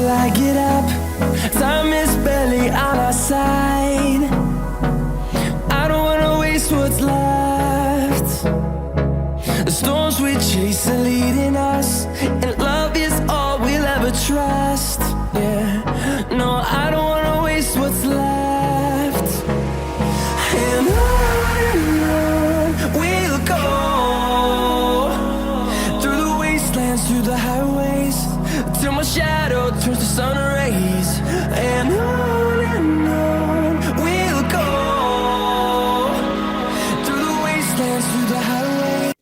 I get up. Time is barely on our side. I don't wanna waste what's left. The storms we chase are leading us, and love is all we'll ever trust. Yeah, no, I don't wanna waste what's left. And on we'll go, through the wastelands, through the highways, till my shadow turns to sun rays. And on we'll go, through the wastelands, through the highways.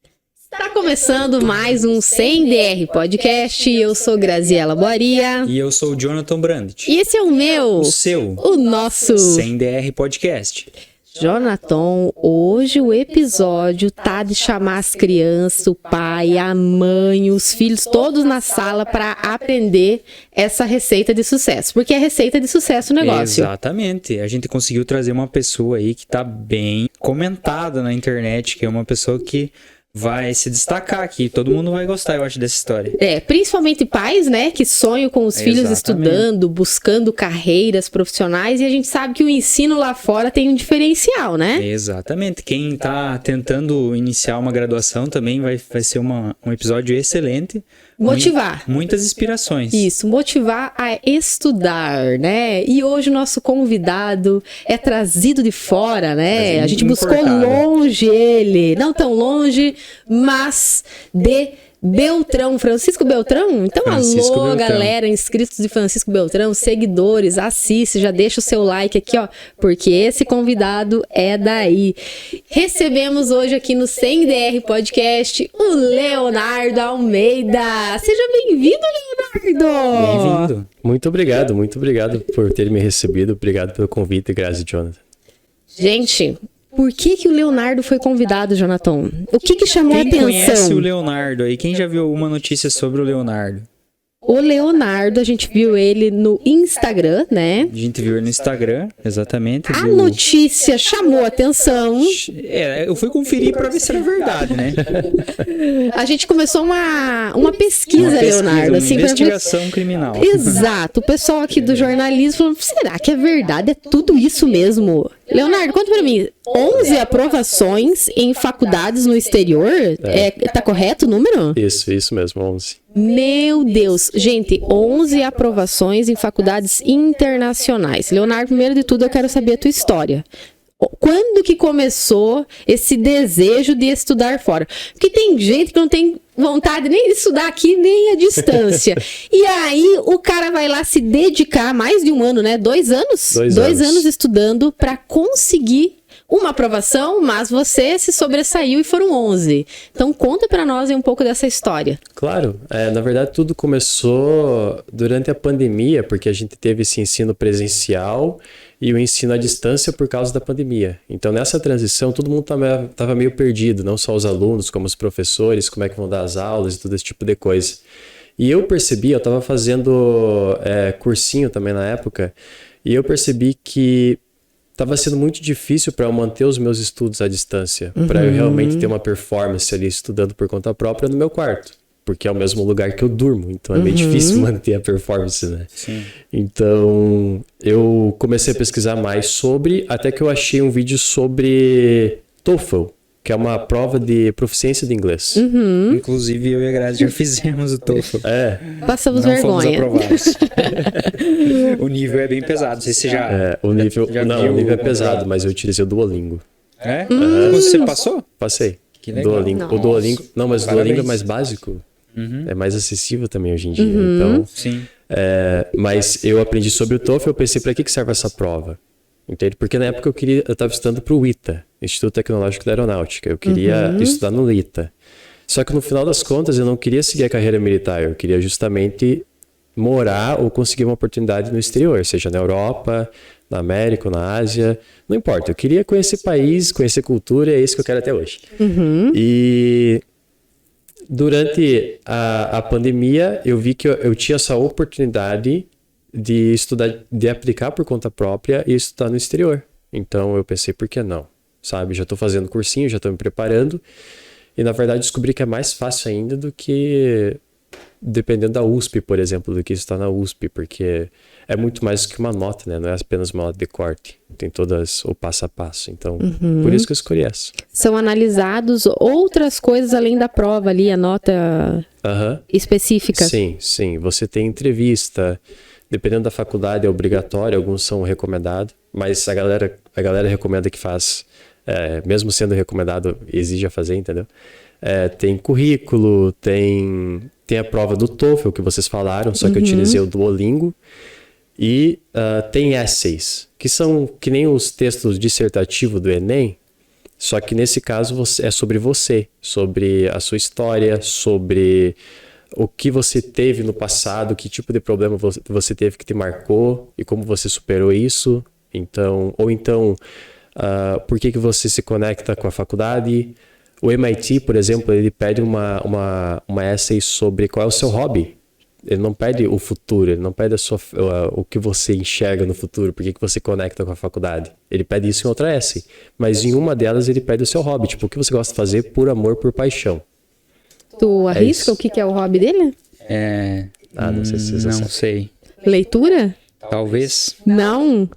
Está começando mais um 100DR Podcast. Eu sou Graziela Boaria. E eu sou o Jonathan Brandt. E esse é o meu, O seu, o nosso 100DR Podcast. Jonathan. Hoje o episódio tá de chamar as crianças, o pai, a mãe, os filhos, todos na sala para aprender essa receita de sucesso. Porque é receita de sucesso o negócio. Exatamente. A gente conseguiu trazer uma pessoa aí que tá bem comentada na internet, que é uma pessoa que vai se destacar aqui. Todo mundo vai gostar, eu acho, dessa história. Principalmente pais, né, que sonham com os filhos estudando, buscando carreiras profissionais, e a gente sabe que o ensino lá fora tem um diferencial, né? Exatamente. Quem tá tentando iniciar uma graduação também vai ser um episódio excelente. Motivar. Muitas inspirações. Isso, motivar a estudar, né? E hoje o nosso convidado é trazido de fora, né? A gente buscou longe ele, não tão longe, mas de Beltrão, Francisco Beltrão. Então, Francisco alô, Beltrão. galera, inscritos de Francisco Beltrão, seguidores, assiste, já deixa o seu like aqui, ó, porque esse convidado é daí. Recebemos hoje aqui no 100DR Podcast o Leonardo Almeida. Seja bem-vindo, Leonardo! Bem-vindo. Muito obrigado por ter me recebido, obrigado pelo convite, Grazi e Jonathan. Gente, por que o Leonardo foi convidado, Jonathan? O que chamou a Quem atenção? conhece o Leonardo aí? Quem já viu alguma notícia sobre o Leonardo? O Leonardo, a gente viu ele no Instagram, né? A gente viu ele no Instagram, exatamente. A notícia chamou a atenção. Eu fui conferir pra ver se era verdade, né? A gente começou uma pesquisa, Leonardo. Uma Assim, investigação criminal. Exato. O pessoal aqui do jornalismo falou, será que é verdade? É tudo isso mesmo? Leonardo, conta pra mim. 11 aprovações em faculdades no exterior? Tá correto o número? Isso mesmo, 11. Meu Deus. Gente, 11 aprovações em faculdades internacionais. Leonardo, primeiro de tudo, eu quero saber a tua história. Quando que começou esse desejo de estudar fora? Porque tem gente que não tem vontade nem de estudar aqui, nem à distância. E aí o cara vai lá se dedicar mais de um ano, né? 2 anos? 2 anos estudando para conseguir uma aprovação, mas você se sobressaiu e foram 11. Então conta para nós aí um pouco dessa história. Claro, na verdade tudo começou durante a pandemia, porque a gente teve esse ensino presencial e o ensino à distância por causa da pandemia. Então nessa transição todo mundo estava meio perdido, não só os alunos, como os professores, como é que vão dar as aulas e todo esse tipo de coisa. E eu percebi, eu estava fazendo cursinho também na época, e eu percebi que estava sendo muito difícil para eu manter os meus estudos à distância, para eu realmente ter uma performance ali estudando por conta própria no meu quarto, porque é o mesmo lugar que eu durmo, então é meio difícil manter a performance, né? Sim. Então eu comecei a pesquisar mais até que eu achei um vídeo sobre TOEFL, que é uma prova de proficiência de inglês. Inclusive, eu e a Grazi já fizemos o TOEFL. Passamos Não vergonha. fomos aprovados. O nível é bem pesado. Não sei se você já... O nível é viu pesado, mas eu utilizei o Duolingo. É? Você passou? Passei. Que legal. O Duolingo, mas o Duolingo é Parabéns. mais básico. É mais acessível também hoje em dia. Então, Sim. mas eu aprendi sobre o TOEFL e eu pensei, para que serve essa prova? Entende? Porque na época eu estava estudando para o ITA, Instituto Tecnológico da Aeronáutica. Eu queria estudar no ITA. Só que no final das contas eu não queria seguir a carreira militar. Eu queria justamente morar ou conseguir uma oportunidade no exterior, seja na Europa, na América ou na Ásia. Não importa. Eu queria conhecer país, conhecer cultura, e é isso que eu quero até hoje. E durante a pandemia eu vi que eu tinha essa oportunidade de estudar, de aplicar por conta própria e estudar no exterior. Então eu pensei, por que não? Sabe, já estou fazendo cursinho, já estou me preparando. E na verdade descobri que é mais fácil ainda do que dependendo da USP, por exemplo, do que está na USP, porque é muito mais que uma nota, né? Não é apenas uma nota de corte. Tem todas o passo a passo. Então, por isso que eu escolhi essa. São analisados outras coisas além da prova ali, a nota específica? Sim. Você tem entrevista, dependendo da faculdade é obrigatório, alguns são recomendados, mas a galera recomenda que faz, mesmo sendo recomendado, exige fazer, entendeu? Tem currículo, tem a prova do TOEFL que vocês falaram, só que eu utilizei o Duolingo. E tem essays, que são que nem os textos dissertativos do Enem, só que nesse caso é sobre você, sobre a sua história, sobre o que você teve no passado, que tipo de problema você teve que te marcou e como você superou isso. Então, por que você se conecta com a faculdade. O MIT, por exemplo, ele pede uma essay sobre qual é o seu hobby. Ele não pede o futuro, ele não pede o que você enxerga no futuro, por que você conecta com a faculdade. Ele pede isso em outra essay, mas em uma delas ele pede o seu hobby, tipo, o que você gosta de fazer por amor, por paixão. Tu arrisca o que é o hobby dele? Não sei se você sabe. Não sei. Leitura? Talvez. Não.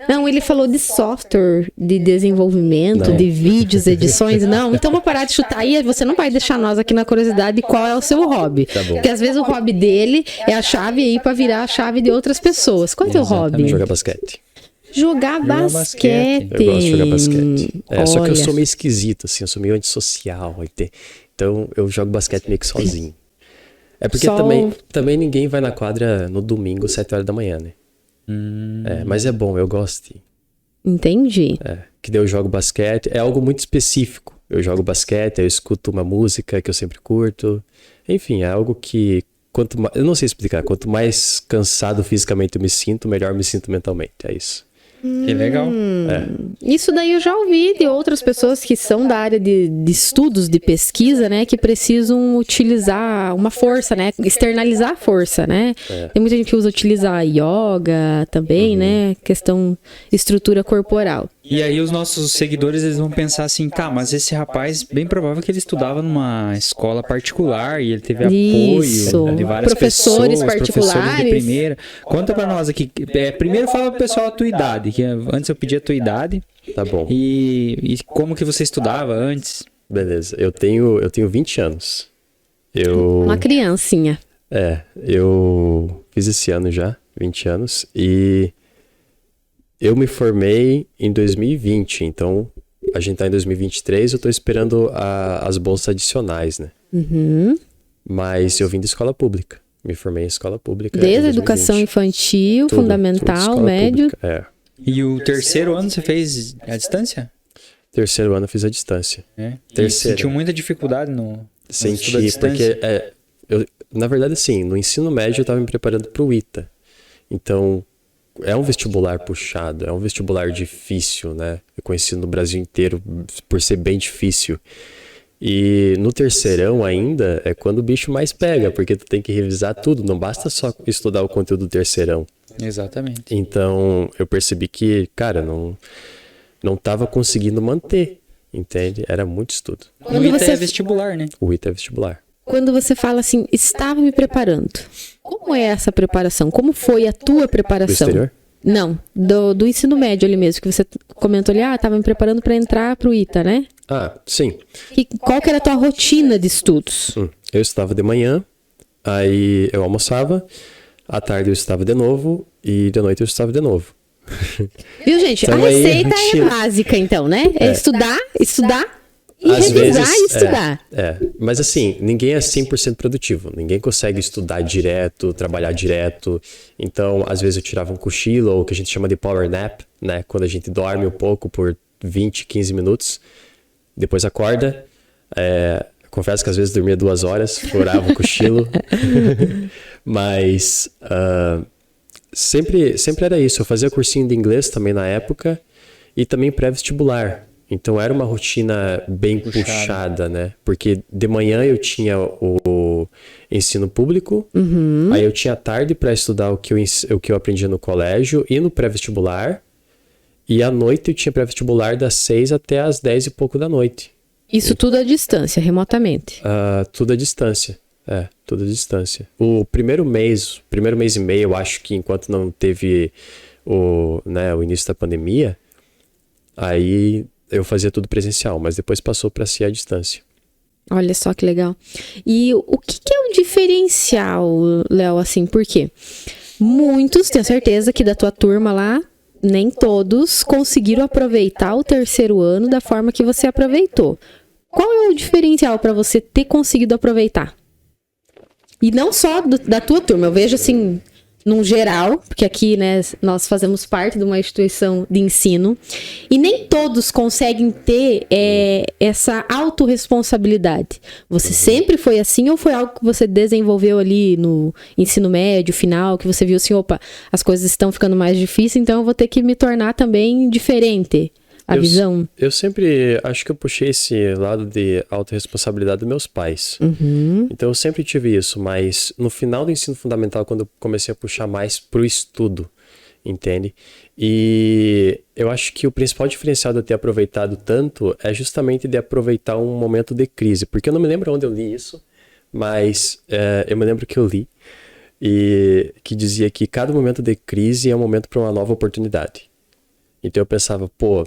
Não, ele falou de software, de desenvolvimento, de vídeos, edições. Não, então vou parar de chutar aí. Você não vai deixar nós aqui na curiosidade qual é o seu hobby. Tá bom. Porque às vezes o hobby dele é a chave aí pra virar a chave de outras pessoas. Qual é o teu hobby? Jogar basquete. Jogar basquete. Eu gosto de jogar basquete. Só que eu Olha. sou meio esquisito, assim, eu sou meio antissocial. Então eu jogo basquete meio que sozinho. É porque também ninguém vai na quadra no domingo, 7 horas da manhã, né? Mas é bom, eu gosto. Entendi. Que daí eu jogo basquete, é algo muito específico. Eu jogo basquete, eu escuto uma música que eu sempre curto. Enfim, é algo que, eu não sei explicar, quanto mais cansado fisicamente eu me sinto, melhor eu me sinto mentalmente, é isso. Que legal. Isso daí eu já ouvi de outras pessoas que são da área de estudos, de pesquisa, né? Que precisam utilizar uma força, né? Externalizar a força, né? Tem muita gente que utiliza a yoga também, né? Questão estrutura corporal. E aí os nossos seguidores, eles vão pensar assim, tá, mas esse rapaz, bem provável que ele estudava numa escola particular e ele teve apoio de várias Professores pessoas, professores de particulares. primeira. Conta pra nós aqui, primeiro fala pro pessoal a tua idade, que antes eu pedi a tua idade. Tá bom. E como que você estudava antes? Beleza, eu tenho 20 anos. Uma criancinha. Eu fiz esse ano já, 20 anos, e eu me formei em 2020, então a gente tá em 2023, eu tô esperando as bolsas adicionais, né? Mas eu vim da escola pública, me formei em escola pública. Desde a em 2020. educação infantil, Tudo fundamental, escola médio. pública, E o terceiro ano você fez à distância? Terceiro ano eu fiz a distância. E Terceiro. sentiu muita dificuldade no estudo à Senti, distância? porque, na verdade, assim, no ensino médio eu tava me preparando pro ITA. Então, é um vestibular puxado, é um vestibular difícil, né? Eu conheci no Brasil inteiro por ser bem difícil. E no terceirão ainda é quando o bicho mais pega, porque tu tem que revisar tudo, não basta só estudar o conteúdo do terceirão. Exatamente. Então, eu percebi que, cara, não tava conseguindo manter, entende? Era muito estudo. O ITA é vestibular, né? O ITA é vestibular. Quando você fala assim, estava me preparando, como é essa preparação? Como foi a tua Do preparação? exterior? Não, do ensino médio ali mesmo, que você comentou ali, estava me preparando para entrar pro ITA, né? Ah, sim. Qual que era a tua rotina de estudos? Eu estava de manhã, aí eu almoçava, à tarde eu estava de novo e de noite eu estava de novo. Viu, gente? Então, a aí, receita é rotina. básica, então, né? É estudar e Às revisar vezes, e estudar. Mas assim, ninguém é 100% produtivo. Ninguém consegue estudar direto, trabalhar direto. Então, às vezes eu tirava um cochilo, ou o que a gente chama de power nap, né? Quando a gente dorme um pouco por 20, 15 minutos. Depois acorda. Confesso que às vezes dormia 2 horas, furava o cochilo. Mas sempre era isso. Eu fazia cursinho de inglês também na época. E também pré-vestibular. Então era uma rotina bem puxada, né? Porque de manhã eu tinha o ensino público, aí eu tinha tarde para estudar o que eu aprendia no colégio e no pré-vestibular, e à noite eu tinha pré-vestibular das 6 até as 10 e pouco da noite. Isso tudo à distância, remotamente. Tudo à distância. Tudo à distância. O primeiro mês e meio, eu acho que enquanto não teve o início da pandemia, aí eu fazia tudo presencial, mas depois passou para ser à distância. Olha só que legal. E o que é um diferencial, Léo, assim, por quê? Muitos, tenho certeza que da tua turma lá, nem todos conseguiram aproveitar o terceiro ano da forma que você aproveitou. Qual é o diferencial para você ter conseguido aproveitar? E não só da tua turma, eu vejo assim, num geral, porque aqui, né, nós fazemos parte de uma instituição de ensino, e nem todos conseguem ter essa autorresponsabilidade. Você sempre foi assim ou foi algo que você desenvolveu ali no ensino médio, final, que você viu assim, opa, as coisas estão ficando mais difíceis, então eu vou ter que me tornar também diferente? A visão? Eu sempre acho que eu puxei esse lado de autorresponsabilidade dos meus pais. Então eu sempre tive isso, mas no final do ensino fundamental, quando eu comecei a puxar mais pro estudo, entende? E eu acho que o principal diferencial de eu ter aproveitado tanto é justamente de aproveitar um momento de crise, porque eu não me lembro onde eu li isso, mas eu me lembro que eu li, e que dizia que cada momento de crise é um momento para uma nova oportunidade. Então eu pensava, pô,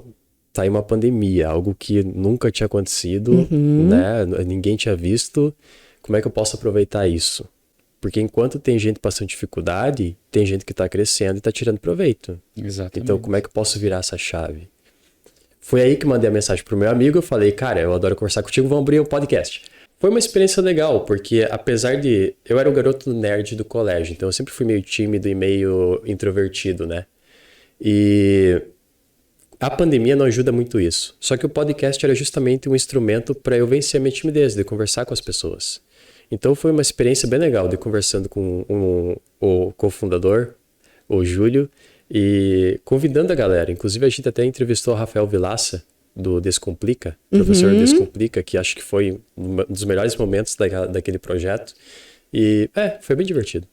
tá aí uma pandemia, algo que nunca tinha acontecido, né? Ninguém tinha visto. Como é que eu posso aproveitar isso? Porque enquanto tem gente passando dificuldade, tem gente que tá crescendo e tá tirando proveito. Exatamente. Então, como é que eu posso virar essa chave? Foi aí que mandei a mensagem pro meu amigo, eu falei, cara, eu adoro conversar contigo, vamos abrir um podcast. Foi uma experiência legal, porque apesar de... Eu era o garoto nerd do colégio, então eu sempre fui meio tímido e meio introvertido, né? E... a pandemia não ajuda muito isso. Só que o podcast era justamente um instrumento para eu vencer a minha timidez, de conversar com as pessoas. Então foi uma experiência bem legal de conversando com o cofundador, o Júlio, e convidando a galera. Inclusive a gente até entrevistou o Rafael Vilaça, do Descomplica, professor Descomplica, que acho que foi um dos melhores momentos daquele projeto. E foi bem divertido.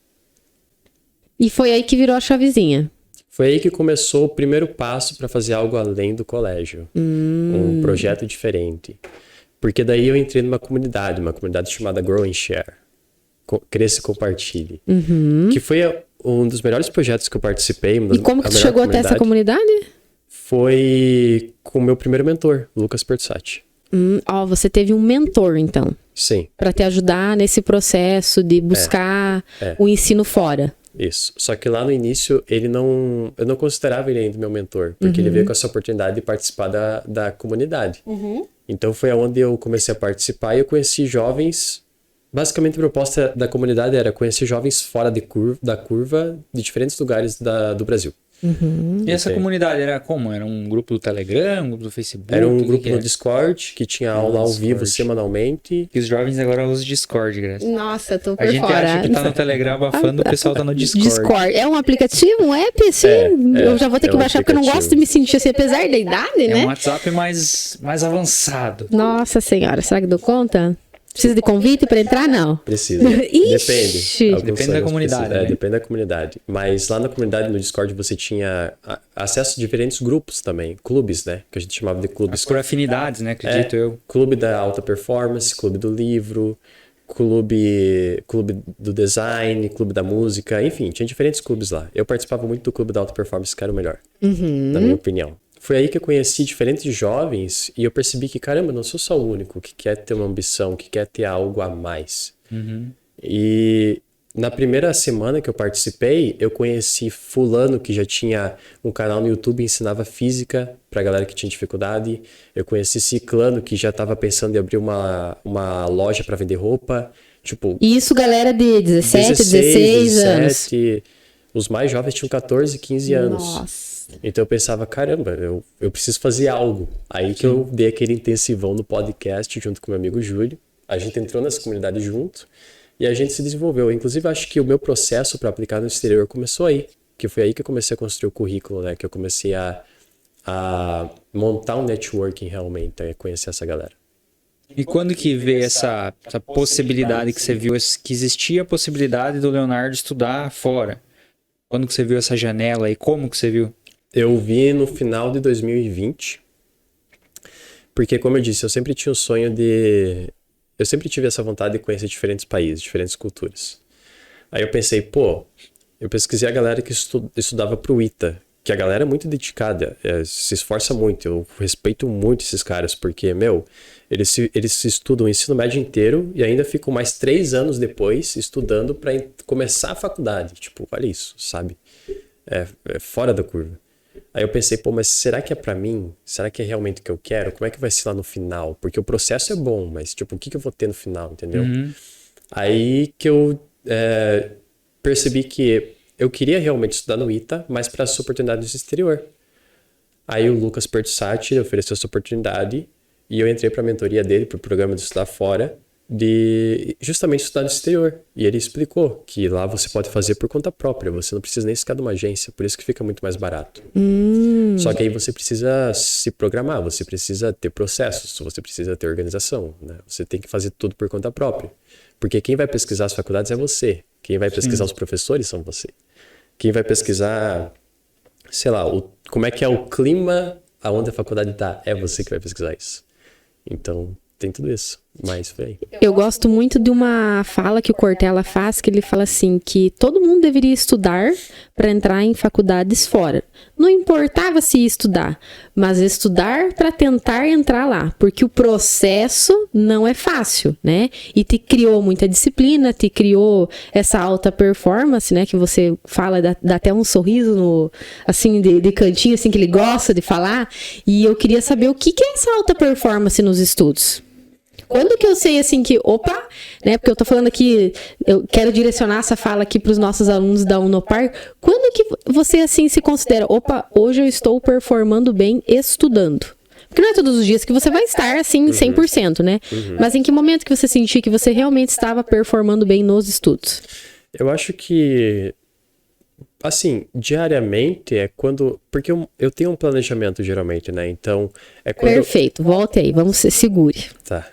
E foi aí que virou a chavezinha. Foi aí que começou o primeiro passo para fazer algo além do colégio. Um projeto diferente. Porque daí eu entrei numa comunidade chamada Grow and Share. Cresça e Compartilhe. Que foi um dos melhores projetos que eu participei. E como que tu chegou até essa comunidade? Foi com o meu primeiro mentor, Lucas Pertussati. Você teve um mentor, então. Sim. Para te ajudar nesse processo de buscar o ensino fora. Isso. Só que lá no início, eu não considerava ele ainda meu mentor, porque ele veio com essa oportunidade de participar da comunidade. Então foi onde eu comecei a participar e eu conheci jovens. Basicamente a proposta da comunidade era conhecer jovens fora da curva de diferentes lugares do Brasil. E essa comunidade era como? Era um grupo do Telegram, um grupo do Facebook? Era um grupo no Discord, que tinha aula ao vivo semanalmente. E os jovens agora usam Discord, Graça. Nossa, tô por A gente fora. acha que tá no Telegram abafando, o pessoal tá no Discord. Discord. É um aplicativo, um app, assim? Eu já vou ter que baixar, porque eu não gosto de me sentir assim, apesar da idade, né? É um WhatsApp mais avançado. Nossa senhora, será que dou conta? Precisa de convite para entrar? Não. Precisa. Ixi. Depende. Depende da comunidade. Né? Depende da comunidade. Mas lá na comunidade, no Discord, você tinha acesso a diferentes grupos também. Clubes, né? Que a gente chamava de clubes. Por afinidades, né? Acredito eu. Clube da alta performance, clube do livro, clube do design, clube da música. Enfim, tinha diferentes clubes lá. Eu participava muito do clube da alta performance, que era o melhor. Na minha opinião. Foi aí que eu conheci diferentes jovens e eu percebi que, caramba, eu não sou só o único que quer ter uma ambição, que quer ter algo a mais. E na primeira semana que eu participei, eu conheci fulano que já tinha um canal no YouTube e ensinava física pra galera que tinha dificuldade. Eu conheci ciclano que já estava pensando em abrir uma loja para vender roupa. Tipo, E isso, galera de 16 anos. Os mais jovens tinham 14, 15 anos. Nossa. Então eu pensava, caramba, eu preciso fazer algo. Aí que eu dei aquele intensivão no podcast junto com meu amigo Júlio. A gente entrou nessa comunidade junto e a gente se desenvolveu. Inclusive, acho que o meu processo para aplicar no exterior começou aí. Que foi aí que eu comecei a construir o currículo, né? Que eu comecei a montar um networking realmente, a conhecer essa galera. E quando que veio essa possibilidade que você viu, que existia a possibilidade do Leonardo estudar fora? Quando que você viu essa janela e como que você viu? Eu vi no final de 2020, porque como eu disse, eu sempre tinha o sonho de... eu sempre tive essa vontade de conhecer diferentes países, diferentes culturas. Aí eu pensei, eu pesquisei a galera que estudava pro ITA, que a galera é muito dedicada, se esforça muito, eu respeito muito esses caras, porque, eles estudam o ensino médio inteiro e ainda ficam mais 3 anos depois estudando para começar a faculdade. Tipo, olha isso, sabe? É fora da curva. Aí eu pensei, mas será que é pra mim? Será que é realmente o que eu quero? Como é que vai ser lá no final? Porque o processo é bom, mas tipo, o que eu vou ter no final, entendeu? Aí que eu percebi que eu queria realmente estudar no ITA, mas para as oportunidades no exterior. Aí o Lucas Pertussati ofereceu essa oportunidade e eu entrei para a mentoria dele, para o programa de estudar fora, de justamente estudar no exterior. E ele explicou que lá você pode fazer por conta própria, você não precisa nem ficar numa agência, por isso que fica muito mais barato. Só que aí você precisa se programar, você precisa ter processos, você precisa ter organização, né? Você tem que fazer tudo por conta própria. Porque quem vai pesquisar as faculdades é você, quem vai pesquisar os professores são você. Quem vai pesquisar, sei lá, como é que é o clima aonde a faculdade está, é você que vai pesquisar isso. Então, tem tudo isso, mas foi aí. Eu gosto muito de uma fala que o Cortella faz, que ele fala assim, que todo mundo deveria estudar para entrar em faculdades fora. Não importava se ia estudar, mas estudar para tentar entrar lá, porque o processo não é fácil, né? E te criou muita disciplina, te criou essa alta performance, né? Que você fala, dá até um sorriso assim, de cantinho, assim, que ele gosta de falar. E eu queria saber o que é essa alta performance nos estudos. Quando que eu sei, assim, que, né, porque eu tô falando aqui, eu quero direcionar essa fala aqui para os nossos alunos da Unopar, quando que você, assim, se considera, hoje eu estou performando bem estudando? Porque não é todos os dias que você vai estar, assim, 100%, né? Mas em que momento que você sentiu que você realmente estava performando bem nos estudos? Eu acho que, assim, diariamente é quando... Porque eu tenho um planejamento, geralmente, né? Então, é quando... Perfeito, volte aí, segure. Tá.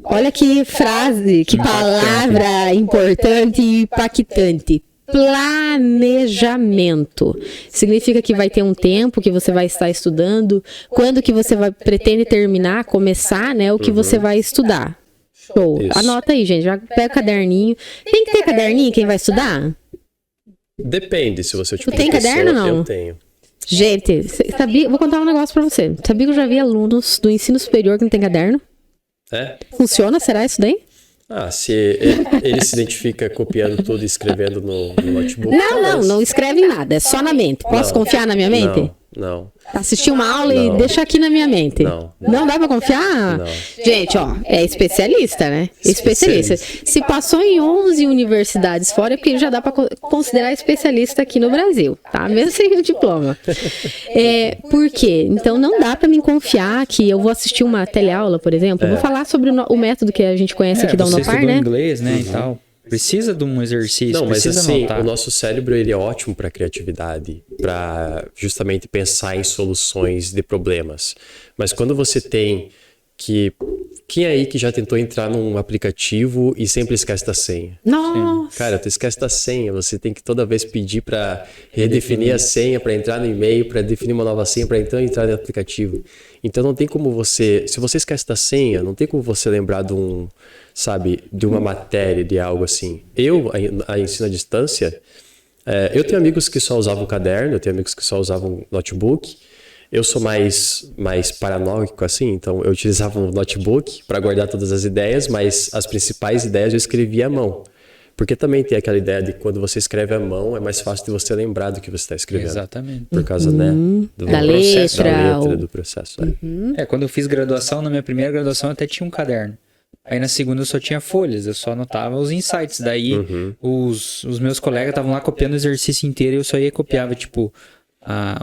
Olha que frase, que palavra importante e impactante. Planejamento. Significa que vai ter um tempo que você vai estar estudando, quando que você pretende terminar, começar, né, o que você vai estudar. Show. Isso. Anota aí, gente, já pega o caderninho. Tem que ter caderninho quem vai estudar? Depende se você... Tu tem caderno, não? Eu tenho. Gente, sabia, vou contar um negócio pra você. Sabia que eu já vi alunos do ensino superior que não tem caderno? É? Funciona? Será isso daí? Se ele se identifica copiando tudo e escrevendo no notebook. Não escreve em nada, é só na mente. Posso confiar na minha mente? Não. Assistir uma aula e deixar aqui na minha mente. Não dá pra confiar? Não. Gente, é especialista, né? Especialista. Se passou em 11 universidades fora, é porque já dá pra considerar especialista aqui no Brasil, tá? Mesmo sem o diploma. Por quê? Então não dá pra me confiar que eu vou assistir uma teleaula, por exemplo. Vou falar sobre o método que a gente conhece aqui da Unopar, né? Você estudou inglês, né, e tal. Precisa de um exercício, não, mas precisa assim, anotar. O nosso cérebro ele é ótimo para criatividade, para justamente pensar em soluções de problemas. Mas quando você tem que... Quem aí que já tentou entrar num aplicativo e sempre esquece da senha? Nossa! Cara, tu esquece da senha, você tem que toda vez pedir para redefinir a senha, para entrar no e-mail, para definir uma nova senha, para então entrar no aplicativo. Então não tem como você... Se você esquece da senha, não tem como você lembrar de uma matéria, de algo assim. Eu, a ensino à distância, eu tenho amigos que só usavam caderno, eu tenho amigos que só usavam notebook. Eu sou mais paranoico, assim, então eu utilizava um notebook para guardar todas as ideias, mas as principais ideias eu escrevia à mão. Porque também tem aquela ideia de que quando você escreve à mão, é mais fácil de você lembrar do que você está escrevendo. Exatamente. Por causa, né, do Da processo, letra, do processo. Quando eu fiz graduação, na minha primeira graduação eu até tinha um caderno. Aí na segunda eu só tinha folhas, eu só anotava os insights. Daí os meus colegas estavam lá copiando o exercício inteiro e eu só ia copiava, tipo,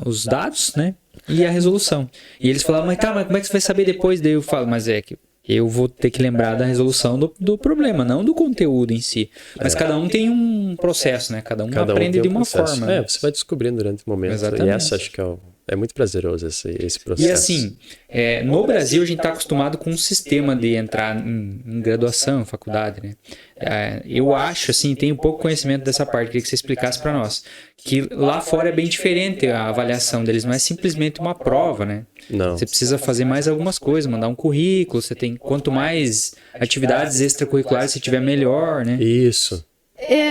os dados, né? E a resolução. E eles falavam, mas como é que você vai saber depois? Daí eu falo, mas é que eu vou ter que lembrar da resolução do problema, não do conteúdo em si. Mas cada um tem um processo, né? Cada um aprende de uma forma. Você vai descobrindo durante o momento. Exatamente. E essa acho que é É muito prazeroso esse processo. E assim, no Brasil a gente está acostumado com um sistema de entrar em graduação, faculdade, né? Eu acho, assim, tenho pouco conhecimento dessa parte, queria que você explicasse para nós, que lá fora é bem diferente a avaliação deles, não é simplesmente uma prova, né? Não. Você precisa fazer mais algumas coisas, mandar um currículo, você tem, quanto mais atividades extracurriculares você tiver, melhor, né? Isso.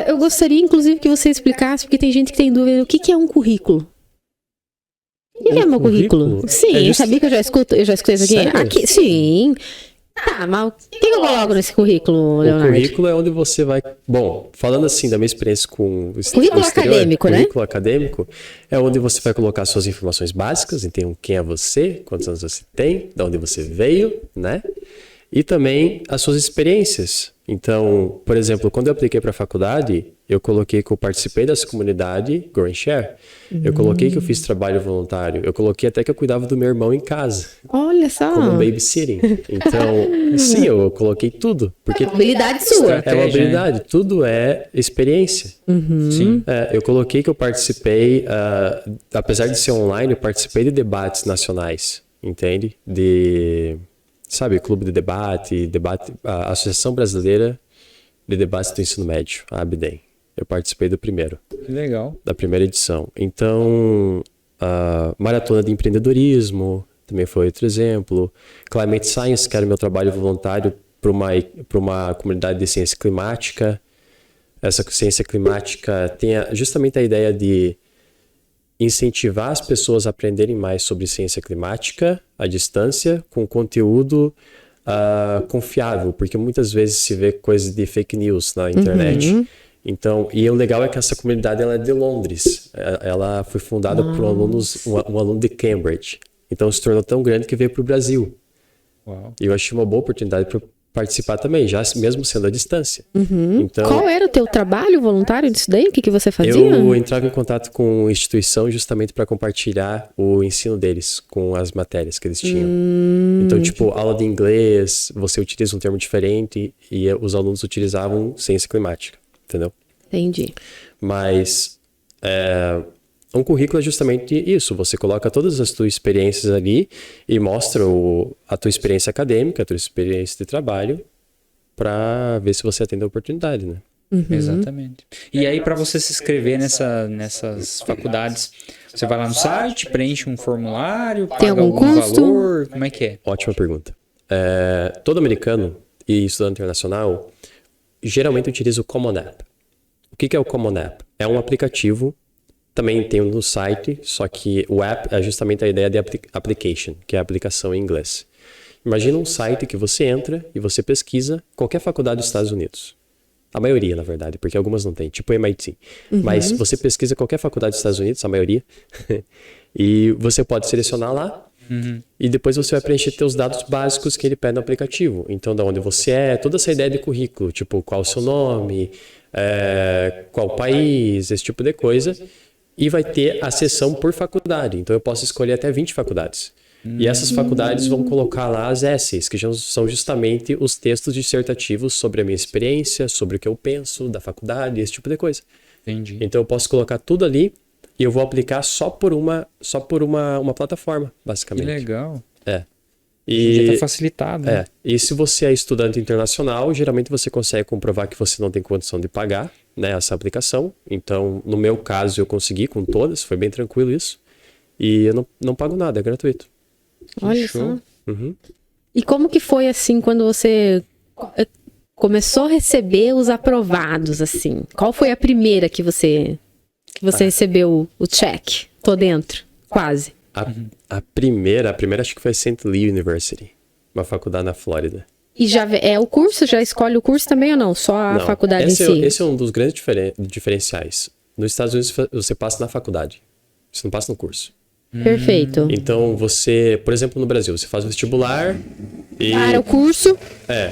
Eu gostaria, inclusive, que você explicasse, porque tem gente que tem dúvida, o que é um currículo? O que é meu currículo? Sim, sabia que eu já escutei isso aqui? Sério? Aqui? Sim. Tá, mas o que eu coloco nesse currículo, Leonardo? O currículo é onde você vai... Bom, falando assim da minha experiência com o Currículo acadêmico, né? Currículo acadêmico é onde você vai colocar suas informações básicas, então quem é você, quantos anos você tem, de onde você veio, né? E também as suas experiências. Então, por exemplo, quando eu apliquei para a faculdade, eu coloquei que eu participei dessa comunidade Grow and Share. Eu coloquei que eu fiz trabalho voluntário. Eu coloquei até que eu cuidava do meu irmão em casa. Olha só. Como babysitting. Então, sim, eu coloquei tudo. Porque Habilidade sua. é uma habilidade. Tudo é experiência. Sim. Eu coloquei que eu participei, apesar de ser online, eu participei de debates nacionais. Entende? Sabe, Clube de Debate, a Associação Brasileira de Debates do Ensino Médio, a ABDEM. Eu participei do primeiro. Que legal. Da primeira edição. Então, a Maratona de Empreendedorismo também foi outro exemplo. Climate Science, que era o meu trabalho voluntário para uma comunidade de ciência climática. Essa ciência climática tem justamente a ideia de incentivar as pessoas a aprenderem mais sobre ciência climática à distância, com conteúdo confiável, porque muitas vezes se vê coisas de fake news na internet. Então, e o legal é que essa comunidade ela é de Londres. Ela foi fundada por um aluno de Cambridge. Então, se tornou tão grande que veio para o Brasil. Uau. E eu achei uma boa oportunidade para participar também, já mesmo sendo à distância. Então, Qual era o teu trabalho voluntário disso daí? O que você fazia? eu entrava em contato com a instituição justamente para compartilhar o ensino deles com as matérias que eles tinham. Então, tipo, aula de inglês, você utiliza um termo diferente e os alunos utilizavam ciência climática, entendeu? Entendi. Mas um currículo é justamente isso. Você coloca todas as tuas experiências ali e mostra a tua experiência acadêmica, a tua experiência de trabalho para ver se você atende a oportunidade, né? Exatamente. E aí, para você se inscrever nessas faculdades, você vai lá no site, preenche um formulário, paga algum algum custo? valor, como é que é? Ótima pergunta. Todo americano e estudante internacional geralmente utiliza o Common App. O que é o Common App? É um aplicativo, também tem no site, só que o app é justamente a ideia de application, que é a aplicação em inglês. Imagina um site que você entra e você pesquisa qualquer faculdade dos Estados Unidos. A maioria, na verdade, porque algumas não tem, tipo MIT. Mas você pesquisa qualquer faculdade dos Estados Unidos, a maioria, e você pode selecionar lá, e depois você vai preencher seus dados básicos que ele pede no aplicativo. Então, de onde você é, toda essa ideia de currículo, tipo, qual o seu nome, qual país, esse tipo de coisa. E vai ter a seção por faculdade. Então, eu posso escolher até 20 faculdades. E essas faculdades vão colocar lá as essays, que são justamente os textos dissertativos sobre a minha experiência, sobre o que eu penso da faculdade, esse tipo de coisa. Entendi. Então eu posso colocar tudo ali e eu vou aplicar só por uma plataforma, basicamente. Que legal. E Já tá facilitado, né? E se você é estudante internacional, geralmente você consegue comprovar que você não tem condição de pagar, né, essa aplicação. Então, no meu caso, eu consegui com todas, foi bem tranquilo isso. E eu não pago nada, é gratuito. Olha show. só. E como que foi assim quando você começou a receber os aprovados assim? Qual foi a primeira que você recebeu o check? Tô dentro, quase. A primeira acho que foi St. Lee University, uma faculdade na Flórida. E já é o curso? Já escolhe o curso também ou não? Só a faculdade em si? Esse é um dos grandes diferenciais. Nos Estados Unidos você passa na faculdade, você não passa no curso. Perfeito. Então você, por exemplo, no Brasil, você faz o vestibular e... Para o curso.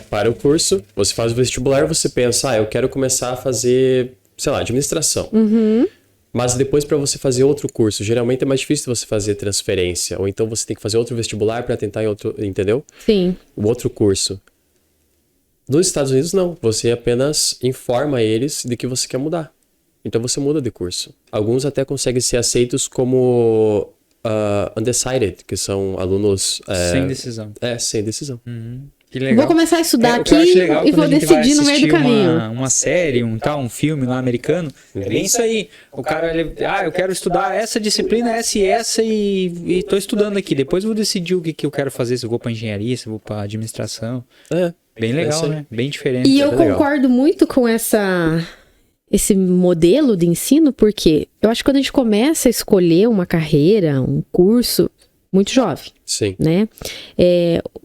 Para o curso, você faz o vestibular, você pensa, eu quero começar a fazer, sei lá, administração. Mas depois para você fazer outro curso, geralmente é mais difícil você fazer transferência, ou então você tem que fazer outro vestibular para tentar em outro, entendeu? Sim. O outro curso. Nos Estados Unidos não, você apenas informa eles de que você quer mudar. Então você muda de curso. Alguns até conseguem ser aceitos como undecided, que são alunos... Sem decisão. Sem decisão. Que legal. Vou começar a estudar o que eu acho aqui legal e quando vou a gente vai decidir no meio do assistir caminho. uma série, um filme lá americano. É bem isso aí. O cara, eu quero estudar essa disciplina, essa e essa, e tô estudando aqui. Depois eu vou decidir o que eu quero fazer, se eu vou pra engenharia, se eu vou pra administração. Bem legal, né? Bem diferente. E eu legal. concordo muito com esse modelo de ensino, porque eu acho que quando a gente começa a escolher uma carreira, um curso, muito jovem, Sim. né?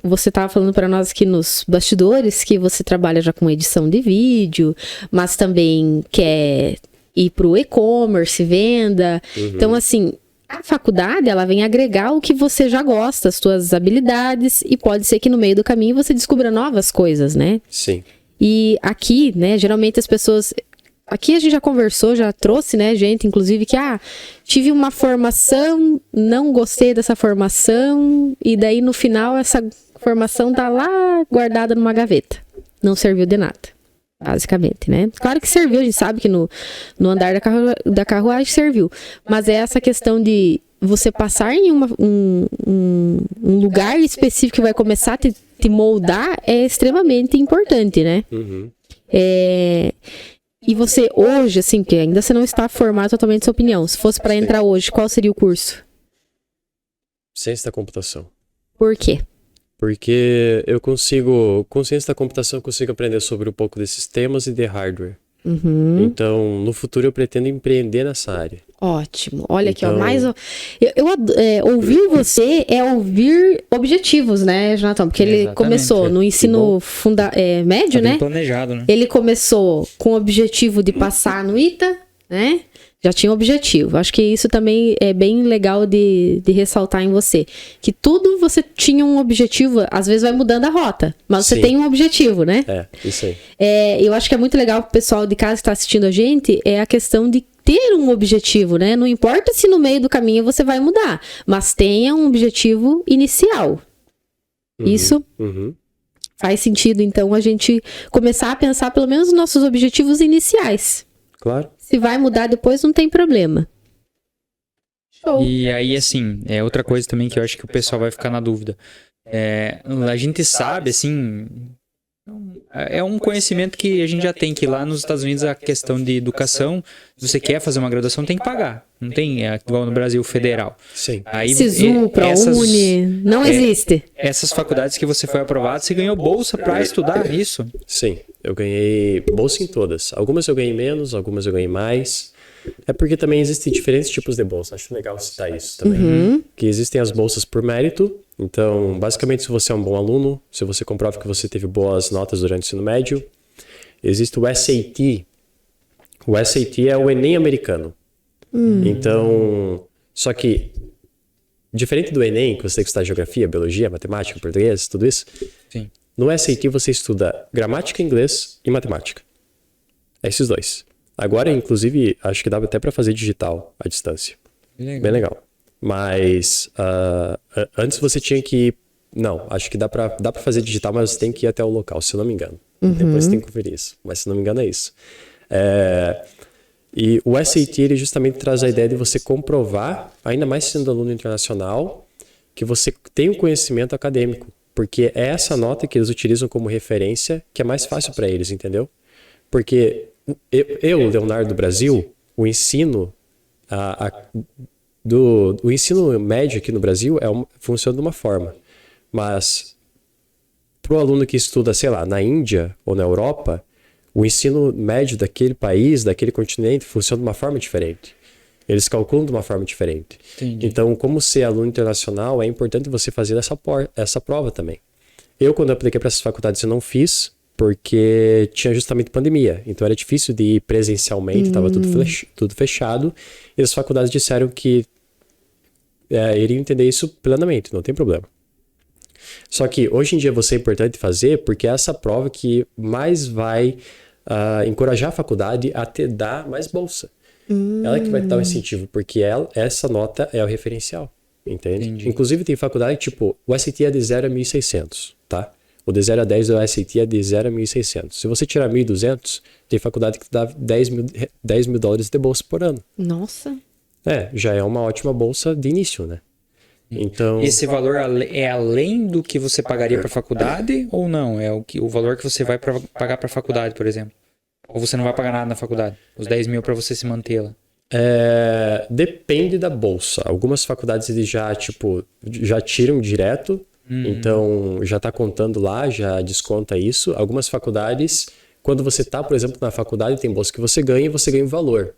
Você estava falando para nós aqui nos bastidores que você trabalha já com edição de vídeo, mas também quer ir para o e-commerce, venda. Então, assim, a faculdade, ela vem agregar o que você já gosta, as suas habilidades, e pode ser que no meio do caminho você descubra novas coisas, né? Sim. E aqui, né, geralmente as pessoas... Aqui a gente já conversou, já trouxe, né, gente, inclusive, que, tive uma formação, não gostei dessa formação, e daí no final essa formação tá lá guardada numa gaveta. Não serviu de nada, basicamente, né? Claro que serviu, a gente sabe que no andar da carruagem serviu, mas é essa questão de você passar em um lugar específico que vai começar a te moldar é extremamente importante, né? E você hoje, assim, que ainda você não está formado totalmente sua opinião, se fosse para entrar hoje, qual seria o curso? Ciência da computação. Por quê? Porque com ciência da computação, eu consigo aprender sobre um pouco de sistemas e de hardware. Então, no futuro eu pretendo empreender nessa área. Ótimo. Olha aqui, ó, ouvir você é ouvir objetivos, né, Jonathan? Porque ele começou no ensino médio, Tá bem né? planejado, né? Ele começou com o objetivo de passar no ITA, né? Já tinha um objetivo. Acho que isso também é bem legal de ressaltar em você. Que tudo você tinha um objetivo, às vezes vai mudando a rota, mas você tem um objetivo, né? Isso aí. Eu acho que é muito legal pro pessoal de casa que está assistindo a gente, é a questão de ter um objetivo, né? Não importa se no meio do caminho você vai mudar, mas tenha um objetivo inicial. Isso faz sentido, então, a gente começar a pensar pelo menos nos nossos objetivos iniciais. Claro. Se vai mudar depois, não tem problema. Show. E aí, assim, outra coisa também que eu acho que o pessoal vai ficar na dúvida. A gente sabe, assim, é um conhecimento que a gente já tem, que lá nos Estados Unidos a questão de educação, se você quer fazer uma graduação, tem que pagar. Não tem, igual no Brasil, federal. Sim. Aí, SISU, ProUni, não existe. Essas faculdades que você foi aprovado, você ganhou bolsa para estudar isso? Sim, eu ganhei bolsa em todas. Algumas eu ganhei menos, algumas eu ganhei mais. É porque também existem diferentes tipos de bolsa. Acho legal citar isso também. Que existem as bolsas por mérito. Então, basicamente, se você é um bom aluno, se você comprova que você teve boas notas durante o ensino médio, existe o SAT. O SAT é o Enem americano. Então, só que, diferente do Enem, que você tem que estudar geografia, biologia, matemática, português, tudo isso, Sim. no SAT você estuda gramática, inglês e matemática. É esses dois. Agora, inclusive, acho que dá até para fazer digital à distância. Bem legal. Mas antes você tinha que... Não, acho que dá pra fazer digital, mas você tem que ir até o local, se eu não me engano. Depois você tem que conferir isso. Mas se não me engano é isso. E o SAT, ele justamente traz a ideia de você comprovar, ainda mais sendo aluno internacional, que você tem um conhecimento acadêmico. Porque é essa nota que eles utilizam como referência que é mais fácil para eles, entendeu? Porque Leonardo do Brasil, o ensino... O ensino médio aqui no Brasil funciona de uma forma, mas para o aluno que estuda, sei lá, na Índia ou na Europa, o ensino médio daquele país, daquele continente, funciona de uma forma diferente. Eles calculam de uma forma diferente. Entendi. Então, como ser aluno internacional, é importante você fazer essa prova também. Quando eu apliquei para essas faculdades, eu não fiz, porque tinha justamente pandemia. Então era difícil de ir presencialmente, estava tudo fechado. E as faculdades disseram que iriam entender isso plenamente, não tem problema. Só que hoje em dia é importante fazer, porque é essa prova que mais vai encorajar a faculdade a te dar mais bolsa. Ela que vai te dar um incentivo, porque essa nota é o referencial, entende? Entendi. Inclusive tem faculdade, tipo, o SAT é de 0 a 1.600, tá? O de 0 a 10 do SAT é de 0 a 1.600. Se você tirar 1.200, tem faculdade que dá 10 mil dólares de bolsa por ano. Nossa. Já é uma ótima bolsa de início, né? Então, Esse valor é além do que você pagaria para a faculdade ou não? É o valor que você vai pagar para a faculdade, por exemplo? Ou você não vai pagar nada na faculdade? Os 10 mil para você se manter lá? depende da bolsa. Algumas faculdades eles já tiram direto, então já está contando lá, já desconta isso. Algumas faculdades, quando você está, por exemplo, na faculdade, tem bolsa que você ganha um valor.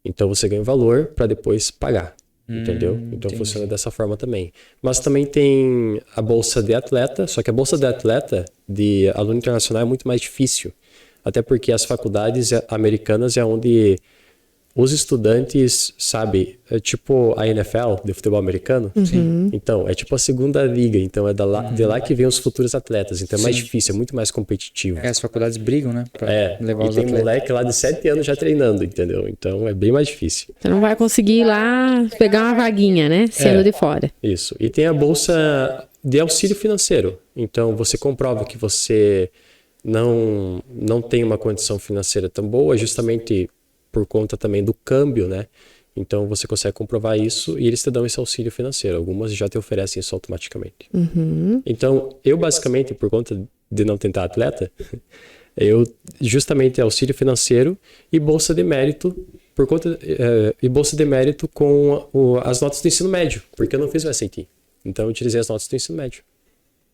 Então você ganha um valor para depois pagar. Entendeu? Então funciona dessa forma também. Mas também tem a bolsa de atleta, só que a bolsa de atleta de aluno internacional é muito mais difícil. Até porque as faculdades americanas é onde os estudantes, sabe, é tipo a NFL de futebol americano. Uhum. Então, é tipo a segunda liga. Então, é de lá que vem os futuros atletas. Então, é mais difícil, é muito mais competitivo. As faculdades brigam, né? Pra levar e os tem atletas. moleque lá de 7 anos já treinando, entendeu? Então, é bem mais difícil. Você não vai conseguir ir lá pegar uma vaguinha, né? Sendo de fora. Isso. E tem a bolsa de auxílio financeiro. Então, você comprova que você não tem uma condição financeira tão boa, justamente por conta também do câmbio, né? Então, você consegue comprovar isso e eles te dão esse auxílio financeiro. Algumas já te oferecem isso automaticamente. Então, eu basicamente, por conta de não tentar atleta, eu justamente auxílio financeiro e bolsa de mérito e bolsa de mérito com as notas do ensino médio, porque eu não fiz o SAT. Então, eu utilizei as notas do ensino médio.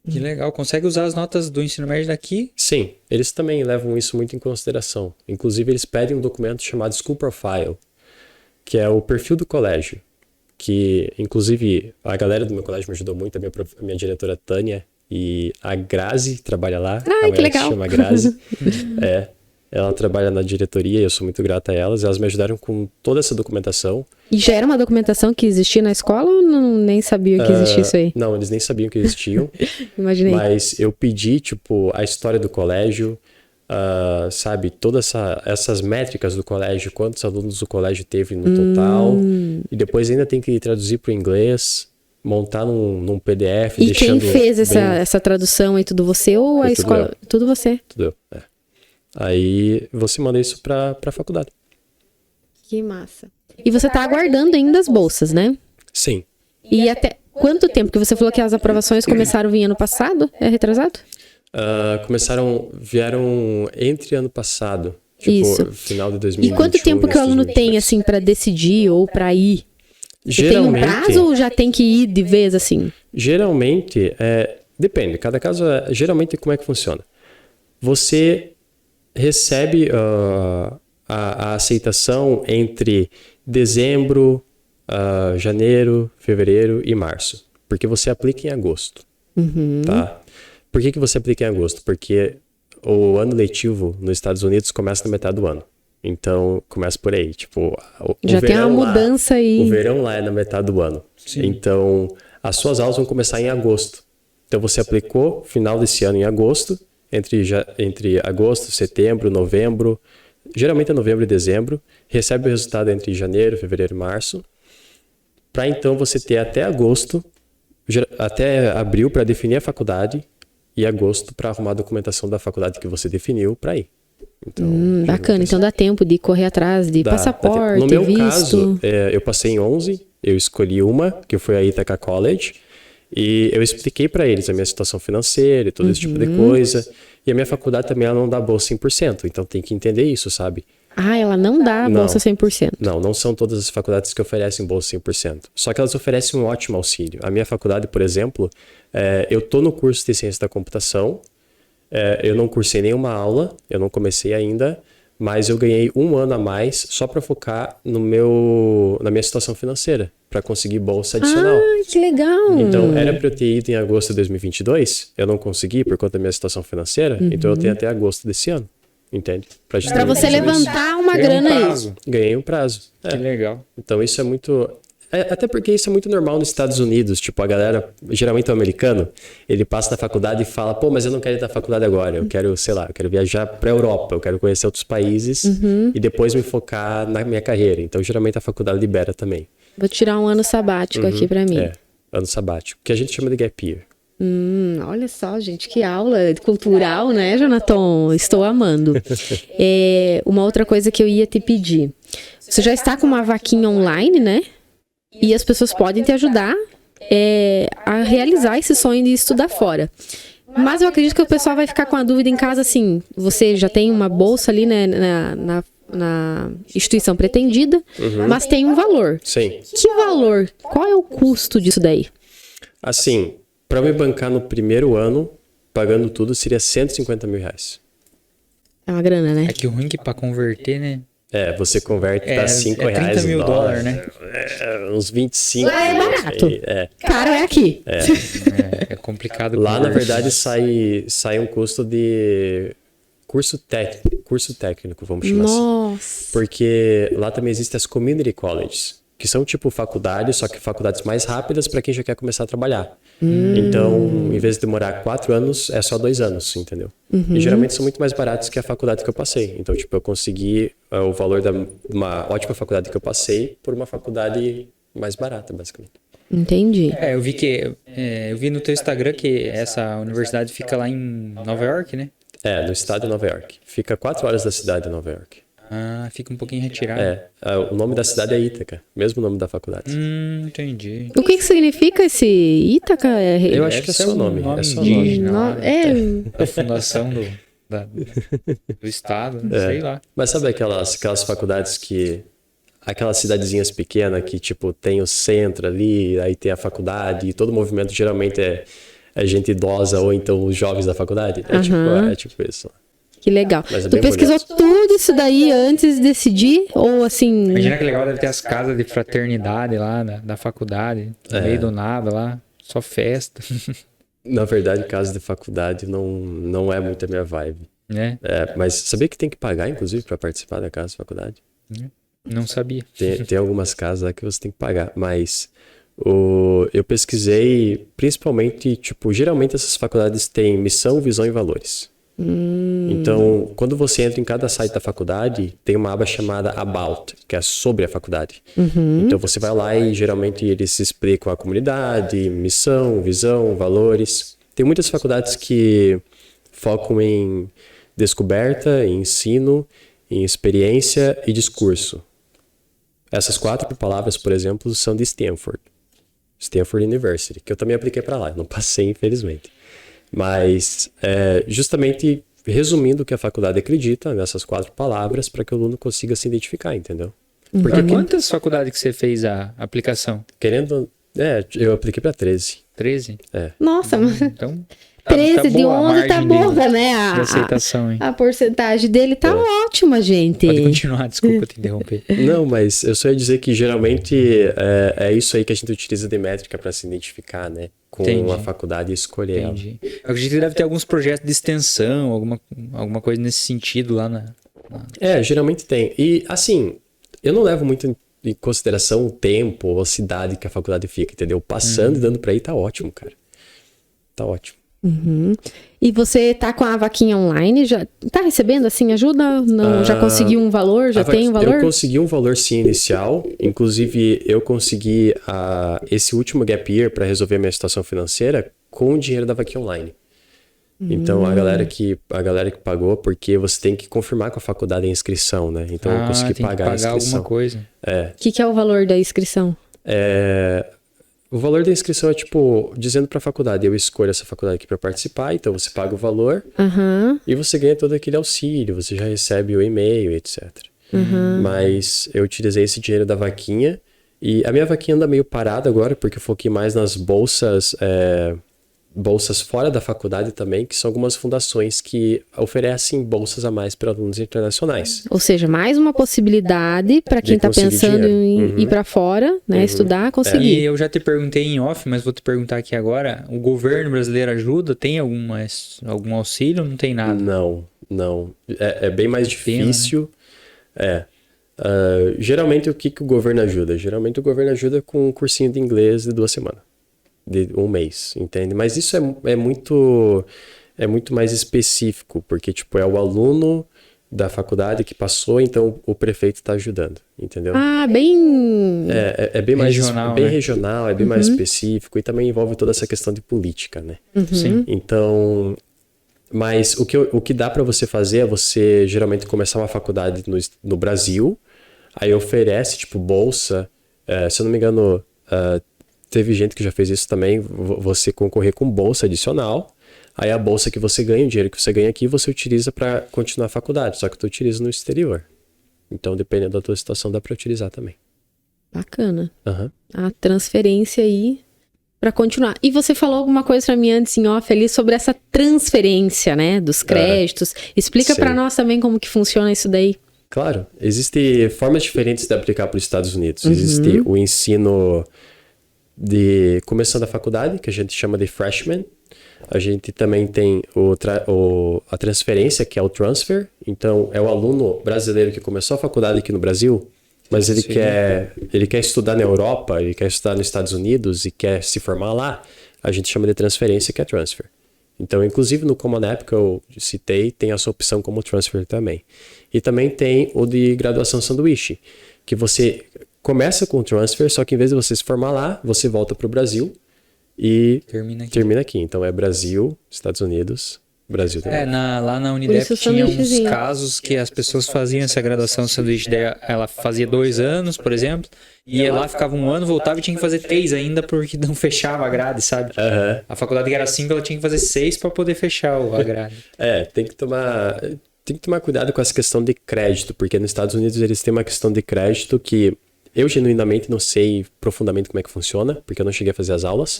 Que legal. Consegue usar as notas do ensino médio daqui? Sim, eles também levam isso muito em consideração. Inclusive, eles pedem um documento chamado School Profile, que é o perfil do colégio. Que, inclusive, a galera do meu colégio me ajudou muito, a minha diretora Tânia e a Grazi trabalha lá. Ai, que legal. Se chama Grazi. Ela trabalha na diretoria e eu sou muito grata a elas. Elas me ajudaram com toda essa documentação. E já era uma documentação que existia na escola ou nem sabia que existia isso aí? Não, eles nem sabiam que existiam. Imaginei. Mas eu pedi, a história do colégio, sabe, todas essas métricas do colégio, quantos alunos o colégio teve no total. E depois ainda tem que traduzir para o inglês, montar num PDF. E quem fez essa tradução aí? Tudo você ou a escola? Tudo você. Tudo eu, Aí você manda isso para a faculdade. Que massa. E você tá aguardando ainda as bolsas, né? Sim. E até quanto tempo? Que você falou que as aprovações começaram a vir ano passado? É retrasado? Vieram entre ano passado. Isso. Final de 2021. E quanto tempo que o aluno 2022. tem, assim, para decidir ou para ir? Você tem um prazo ou já tem que ir de vez, assim? Geralmente, depende. Cada caso, geralmente, como é que funciona? Você recebe a aceitação entre dezembro, janeiro, fevereiro e março. Porque você aplica em agosto. Tá? Por que você aplica em agosto? Porque o ano letivo nos Estados Unidos começa na metade do ano. Então, começa por aí. Já tem uma mudança aí. O verão lá é na metade do ano. Sim. Então, as suas aulas vão começar em agosto. Então, você aplicou final desse ano em agosto, entre agosto, setembro, novembro, geralmente é novembro e dezembro, recebe o resultado entre janeiro, fevereiro e março, para então você ter até agosto, até abril para definir a faculdade e agosto para arrumar a documentação da faculdade que você definiu para ir. Então, bacana, então dá tempo de correr atrás de passaporte, no meu visto. caso, eu passei em 11, eu escolhi uma, que foi a Ithaca College, e eu expliquei para eles a minha situação financeira e todo esse tipo de coisa. E a minha faculdade também ela não dá bolsa 100%, então tem que entender isso, sabe? Ela não dá a bolsa 100%. Não são todas as faculdades que oferecem bolsa 100%. Só que elas oferecem um ótimo auxílio. A minha faculdade, por exemplo, eu tô no curso de Ciência da Computação, eu não cursei nenhuma aula, eu não comecei ainda, mas eu ganhei 1 ano a mais só para focar na minha situação financeira, para conseguir bolsa adicional. Que legal! Então, era para eu ter ido em agosto de 2022, eu não consegui por conta da minha situação financeira, então eu tenho até agosto desse ano, entende? Para você levantar uma grana aí. Ganhei um prazo. Que legal. Então, isso é muito... até porque isso é muito normal nos Estados Unidos. A galera, geralmente o americano, ele passa na faculdade e fala, pô, mas eu não quero ir na faculdade agora. Eu quero, eu quero viajar pra Europa, eu quero conhecer outros países e depois me focar na minha carreira. Então, geralmente a faculdade libera também. Vou tirar um ano sabático aqui pra mim. Ano sabático, que a gente chama de gap year. Olha só, gente, que aula cultural, né, Jonathan? Estou amando. Uma outra coisa que eu ia te pedir. Você já está com uma vaquinha online, né? E as pessoas podem te ajudar a realizar esse sonho de estudar fora. Mas eu acredito que o pessoal vai ficar com a dúvida em casa, assim, você já tem uma bolsa ali, né, na instituição pretendida, mas tem um valor. Sim. Que valor? Qual é o custo disso daí? Assim, para me bancar no primeiro ano, pagando tudo, seria R$150 mil. É uma grana, né? É que o ruim que pra converter, né? Você converte pra R$5 30 mil dólares, né? Uns 25. Lá é barato. É. Caro é aqui. É complicado. Lá, na converter. verdade, sai um custo de curso técnico, vamos chamar assim. Nossa. Porque lá também existem as community colleges, que são tipo faculdades, só que faculdades mais rápidas para quem já quer começar a trabalhar. Então, em vez de demorar 4 anos, é só 2 anos, entendeu? E geralmente são muito mais baratos que a faculdade que eu passei. Então, tipo, eu consegui o valor de uma ótima faculdade que eu passei por uma faculdade mais barata, basicamente. Entendi. Eu vi no teu Instagram que essa universidade fica lá em Nova York, né? No estado de Nova York. Fica 4 horas da cidade de Nova York. Ah, fica um pouquinho retirado. O nome da cidade é Ítaca, mesmo nome da faculdade. Entendi. O que significa esse Ítaca? Eu acho que é só nome. É só nome. indígena lá, É, da fundação do estado, sei lá. Mas sabe aquelas faculdades que... Aquelas cidadezinhas pequenas que, tipo, tem o centro ali, aí tem a faculdade, e todo o movimento geralmente é gente idosa ou então os jovens da faculdade. É tipo isso. que legal. Mas é Tu bem pesquisou bonito. tudo isso daí antes de decidir? Ou assim... Imagina que legal, deve ter as casas de fraternidade lá da faculdade, no meio do nada lá, só festa, Na verdade, casa de faculdade não é muito a minha vibe. né? Mas sabia que tem que pagar, inclusive, para participar da casa de faculdade? Não sabia. Tem algumas casas lá que você tem que pagar, mas eu pesquisei principalmente, tipo, geralmente essas faculdades têm missão, visão e valores. Então, quando você entra em cada site da faculdade, tem uma aba chamada About, que é sobre a faculdade. Então, você vai lá e geralmente eles explicam a comunidade, missão, visão, valores. Tem muitas faculdades que focam em descoberta, em ensino, em experiência e discurso. Essas 4 palavras, por exemplo, são de Stanford University, que eu também apliquei para lá. Não passei, infelizmente. Mas, justamente resumindo o que a faculdade acredita nessas 4 palavras para que o aluno consiga se identificar, entendeu? Porque quantas faculdades que você fez a aplicação? Eu apliquei para 13. 13? Nossa, mas Então, 13 de boa a 11 tá margem boa, né? de aceitação, hein? A porcentagem dele tá ótima, gente. Pode continuar, desculpa te interromper. Não, mas eu só ia dizer que geralmente é isso aí que a gente utiliza de métrica para se identificar, né? Com Entendi. a faculdade e escolher ela. Entendi. Eu acredito que deve ter alguns projetos de extensão, alguma coisa nesse sentido lá na... Geralmente tem. E, assim, eu não levo muito em consideração o tempo ou a cidade que a faculdade fica, entendeu? Passando e dando pra ir, tá ótimo, cara. Tá ótimo. E você tá com a vaquinha online? Já tá recebendo, assim, ajuda? Não, já conseguiu um valor? Já tem um valor? Eu consegui um valor, sim, inicial. Inclusive, eu consegui esse último gap year para resolver a minha situação financeira com o dinheiro da vaquinha online. Então, a galera que pagou, porque você tem que confirmar com a faculdade a inscrição, né? Então, eu consegui tem que pagar a pagar inscrição. alguma coisa. O que é o valor da inscrição? O valor da inscrição é, tipo, dizendo para a faculdade, eu escolho essa faculdade aqui para participar, então você paga o valor e você ganha todo aquele auxílio, você já recebe o e-mail, etc. Mas eu utilizei esse dinheiro da vaquinha e a minha vaquinha anda meio parada agora, porque eu foquei mais nas bolsas fora da faculdade também, que são algumas fundações que oferecem bolsas a mais para alunos internacionais. Ou seja, mais uma possibilidade para quem De tá conseguir pensando dinheiro. em ir para fora, né? Estudar, E conseguir. eu já te perguntei em off, mas vou te perguntar aqui agora. O governo brasileiro ajuda? Tem algum auxílio? Não tem nada? Não. É bem mais difícil. Geralmente, o que o governo ajuda? Geralmente, o governo ajuda com um cursinho de inglês de 2 semanas. De 1 mês, entende? Mas isso é muito mais específico, porque, tipo, é o aluno da faculdade que passou, então o prefeito está ajudando, entendeu? Bem... É bem mais Regional, bem né? regional, é bem mais específico e também envolve toda essa questão de política, né? Sim. Então, mas o que dá para você fazer é você geralmente começar uma faculdade no Brasil, aí oferece, tipo, bolsa, se eu não me engano, teve gente que já fez isso também, você concorrer com bolsa adicional, aí a bolsa que você ganha, o dinheiro que você ganha aqui, você utiliza para continuar a faculdade, só que tu utiliza no exterior. Então, dependendo da tua situação, dá para utilizar também. Bacana. Aham. A transferência aí para continuar. E você falou alguma coisa para mim antes em off ali sobre essa transferência, né, dos créditos. Explica Sim. para nós também como que funciona isso daí. Claro, existem formas diferentes de aplicar para os Estados Unidos. Existe o ensino começando a faculdade, que a gente chama de freshman. A gente também tem a transferência, que é o transfer. Então, é o aluno brasileiro que começou a faculdade aqui no Brasil, mas ele quer estudar na Europa, ele quer estudar nos Estados Unidos e quer se formar lá. A gente chama de transferência, que é transfer. Então, inclusive no Common App que eu citei, tem essa opção como transfer também. E também tem o de graduação sanduíche, que você começa com o transfer, só que em vez de você se formar lá, você volta para o Brasil e termina aqui. Então é Brasil, Estados Unidos, Brasil também. Lá na Por Unidep isso o tinha uns sanduíchezinho. casos que as pessoas faziam essa graduação sanduíche, daí ela fazia 2 anos, por exemplo, ia lá, ficava 1 ano, voltava e tinha que fazer 3 ainda porque não fechava a grade, sabe? A faculdade que era 5, ela tinha que fazer 6 para poder fechar a grade. Tem que tomar cuidado com essa questão de crédito, porque nos Estados Unidos eles têm uma questão de crédito que eu genuinamente não sei profundamente como é que funciona, porque eu não cheguei a fazer as aulas,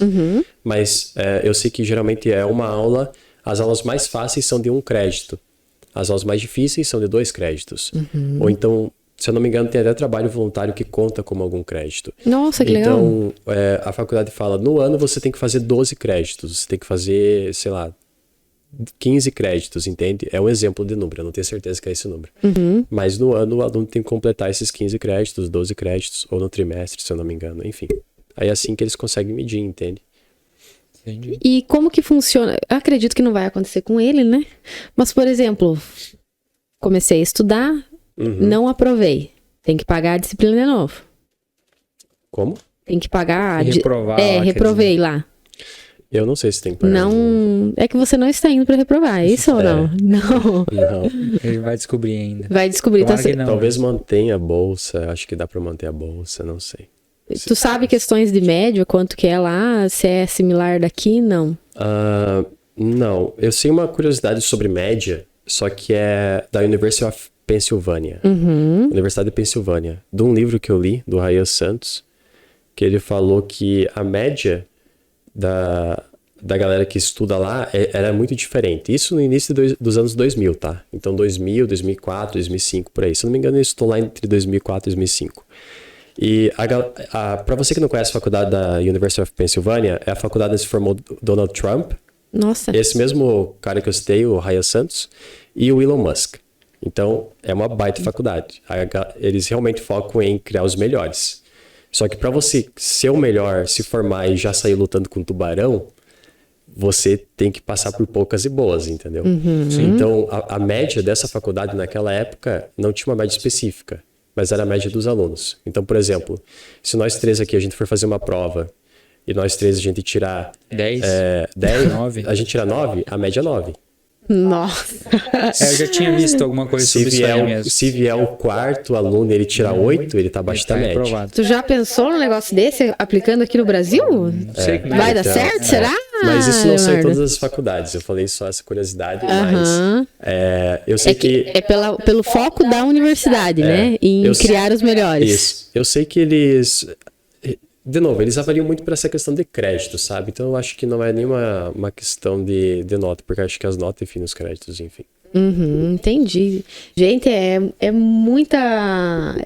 mas eu sei que geralmente é uma aula, as aulas mais fáceis são de 1 crédito, as aulas mais difíceis são de 2 créditos, ou então, se eu não me engano, tem até trabalho voluntário que conta como algum crédito. Nossa, que legal. Então, a faculdade fala, no ano você tem que fazer 12 créditos, você tem que fazer, sei lá, 15 créditos, entende? É um exemplo de número, eu não tenho certeza que é esse número. Mas no ano o aluno tem que completar esses 15 créditos, 12 créditos, ou no trimestre, se eu não me engano, enfim. Aí é assim que eles conseguem medir, entende? Entendi. E como que funciona? Eu acredito que não vai acontecer com ele, né? Mas, por exemplo, comecei a estudar, não aprovei. Tem que pagar a disciplina de novo. Como? Tem que pagar... Reprovar lá, quer reprovei lá. Eu não sei se tem que pagar. Não... É que você não está indo para reprovar, é isso ou não? Não. Não. Ele vai descobrir ainda. Vai descobrir. Tomara que não. Talvez mantenha a bolsa, acho que dá pra manter a bolsa, não sei. Tu sabe questões de média, quanto que é lá, se é similar daqui? Não. Não, eu sei uma curiosidade sobre média, só que é da University of Pennsylvania. Universidade de Pensilvânia. De um livro que eu li, do Ryan Santos, que ele falou que a média da galera que estuda lá era muito diferente. Isso no início dos anos 2000, tá? Então 2000, 2004, 2005, por aí. Se eu não me engano, eu estou lá entre 2004 e 2005. E para você que não conhece a faculdade da University of Pennsylvania, é a faculdade onde se formou Donald Trump, Nossa. esse mesmo cara que eu citei, o Ryan Santos, e o Elon Musk. Então, é uma baita faculdade. Eles realmente focam em criar os melhores. Só que para você ser o melhor, se formar e já sair lutando com um tubarão, você tem que passar por poucas e boas, entendeu? Então, a média dessa faculdade naquela época não tinha uma média específica, mas era a média dos alunos. Então, por exemplo, se nós 3 aqui a gente for fazer uma prova e nós 3 a gente tirar 10, 9. a gente tira 9, a média é 9. Nossa. Eu já tinha visto alguma coisa sobre isso aí mesmo. Se vier o 4º aluno e ele tirar 8, ele tá abaixo da média. Reprovado. Tu já pensou num negócio desse aplicando aqui no Brasil? Não sei como Vai dar então, certo? Será? Mas isso não sai em Leonardo? todas as faculdades. Eu falei só essa curiosidade, mas eu sei que... É pelo foco da universidade, né? Em eu criar os melhores. Isso. Eu sei que eles... De novo, eles avaliam muito para essa questão de crédito, sabe? Então eu acho que não é nenhuma uma questão de nota, porque eu acho que as notas definem os créditos, enfim. Entendi. Gente, é muita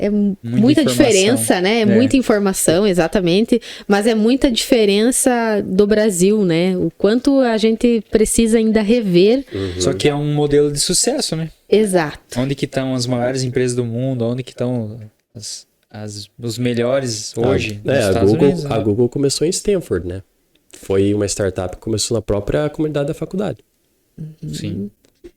informação, diferença, né? É muita informação, exatamente. Mas é muita diferença do Brasil, né? O quanto a gente precisa ainda rever. Só que é um modelo de sucesso, né? Exato. Onde que estão as maiores empresas do mundo? Onde que estão os melhores hoje nos Estados Unidos? A Google começou em Stanford, né? Foi uma startup que começou na própria comunidade da faculdade. Sim.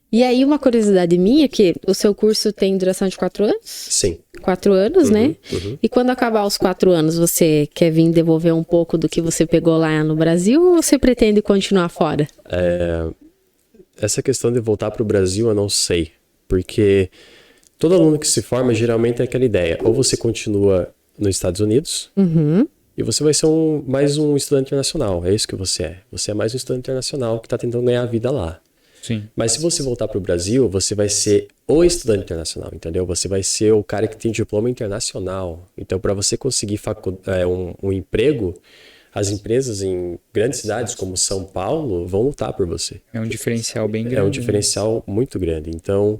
E aí, uma curiosidade minha, que o seu curso tem duração de 4 anos? Sim. 4 anos, né? E quando acabar os 4 anos, você quer vir devolver um pouco do que você pegou lá no Brasil ou você pretende continuar fora? Essa questão de voltar para o Brasil, eu não sei. Porque todo aluno que se forma, geralmente é aquela ideia. Ou você continua nos Estados Unidos, e você vai ser mais um estudante internacional. É isso que você é. Você é mais um estudante internacional que está tentando ganhar a vida lá. Sim. Mas se você voltar para o Brasil, você vai ser o estudante internacional, entendeu? Você vai ser o cara que tem diploma internacional. Então, para você conseguir um emprego, as empresas em grandes cidades como São Paulo vão lutar por você. É um diferencial bem grande. É um diferencial muito grande. Então,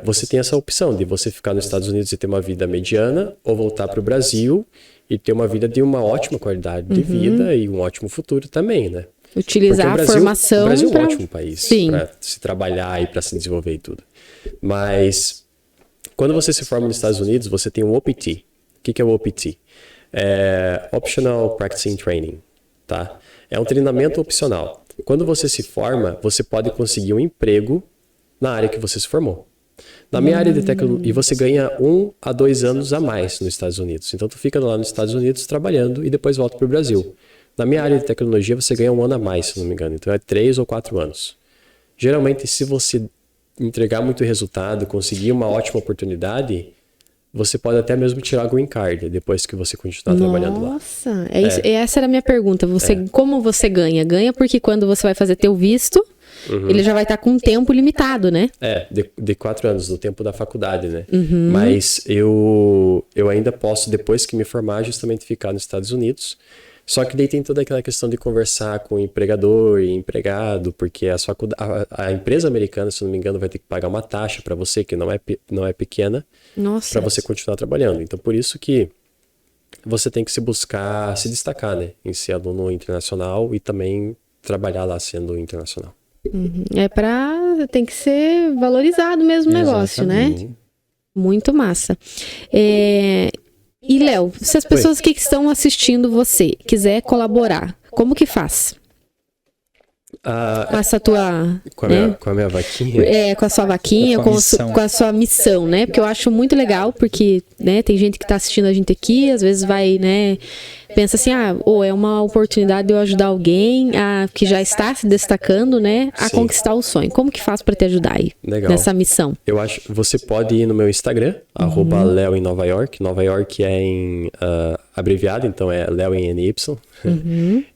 você tem essa opção de você ficar nos Estados Unidos e ter uma vida mediana ou voltar para o Brasil e ter uma vida de uma ótima qualidade de vida e um ótimo futuro também, né? Utilizar a formação. O Brasil é um ótimo país para se trabalhar e para se desenvolver e tudo. Mas quando você se forma nos Estados Unidos, você tem o OPT. O que é o OPT? É Optional Practicing Training, tá? É um treinamento opcional. Quando você se forma, você pode conseguir um emprego na área que você se formou. Na minha área de tecnologia, e você ganha 1 a 2 anos a mais nos Estados Unidos. Então, tu fica lá nos Estados Unidos trabalhando e depois volta para o Brasil. Na minha área de tecnologia, você ganha 1 ano a mais, se não me engano. Então, é 3 ou 4 anos. Geralmente, se você entregar muito resultado, conseguir uma ótima oportunidade, você pode até mesmo tirar a green card depois que você continuar trabalhando lá. Nossa, essa era a minha pergunta. Como você ganha? Ganha porque quando você vai fazer teu visto, ele já vai estar com um tempo limitado, né? De 4 anos, no tempo da faculdade, né? Mas eu ainda posso, depois que me formar, justamente ficar nos Estados Unidos. Só que daí tem toda aquela questão de conversar com o empregador e empregado, porque a empresa americana, se não me engano, vai ter que pagar uma taxa para você, que não é pequena, para você continuar trabalhando. Então, por isso que você tem que se destacar, né? Em ser aluno internacional e também trabalhar lá sendo internacional. Tem que ser valorizado mesmo o negócio, né? Muito massa. E, Léo, se as pessoas que estão assistindo você quiser colaborar, como que faz? Com essa tua... Com a minha vaquinha? Com a sua vaquinha, com a sua missão, né? Porque eu acho muito legal, porque, né, tem gente que está assistindo a gente aqui, às vezes vai, né, pensa assim, é uma oportunidade de eu ajudar alguém que já está se destacando, né, a conquistar o sonho. Como que faz para te ajudar aí nessa missão? Eu acho que você pode ir no meu Instagram, @Leo em Nova York. Nova York é em abreviado, então é Leo em NY.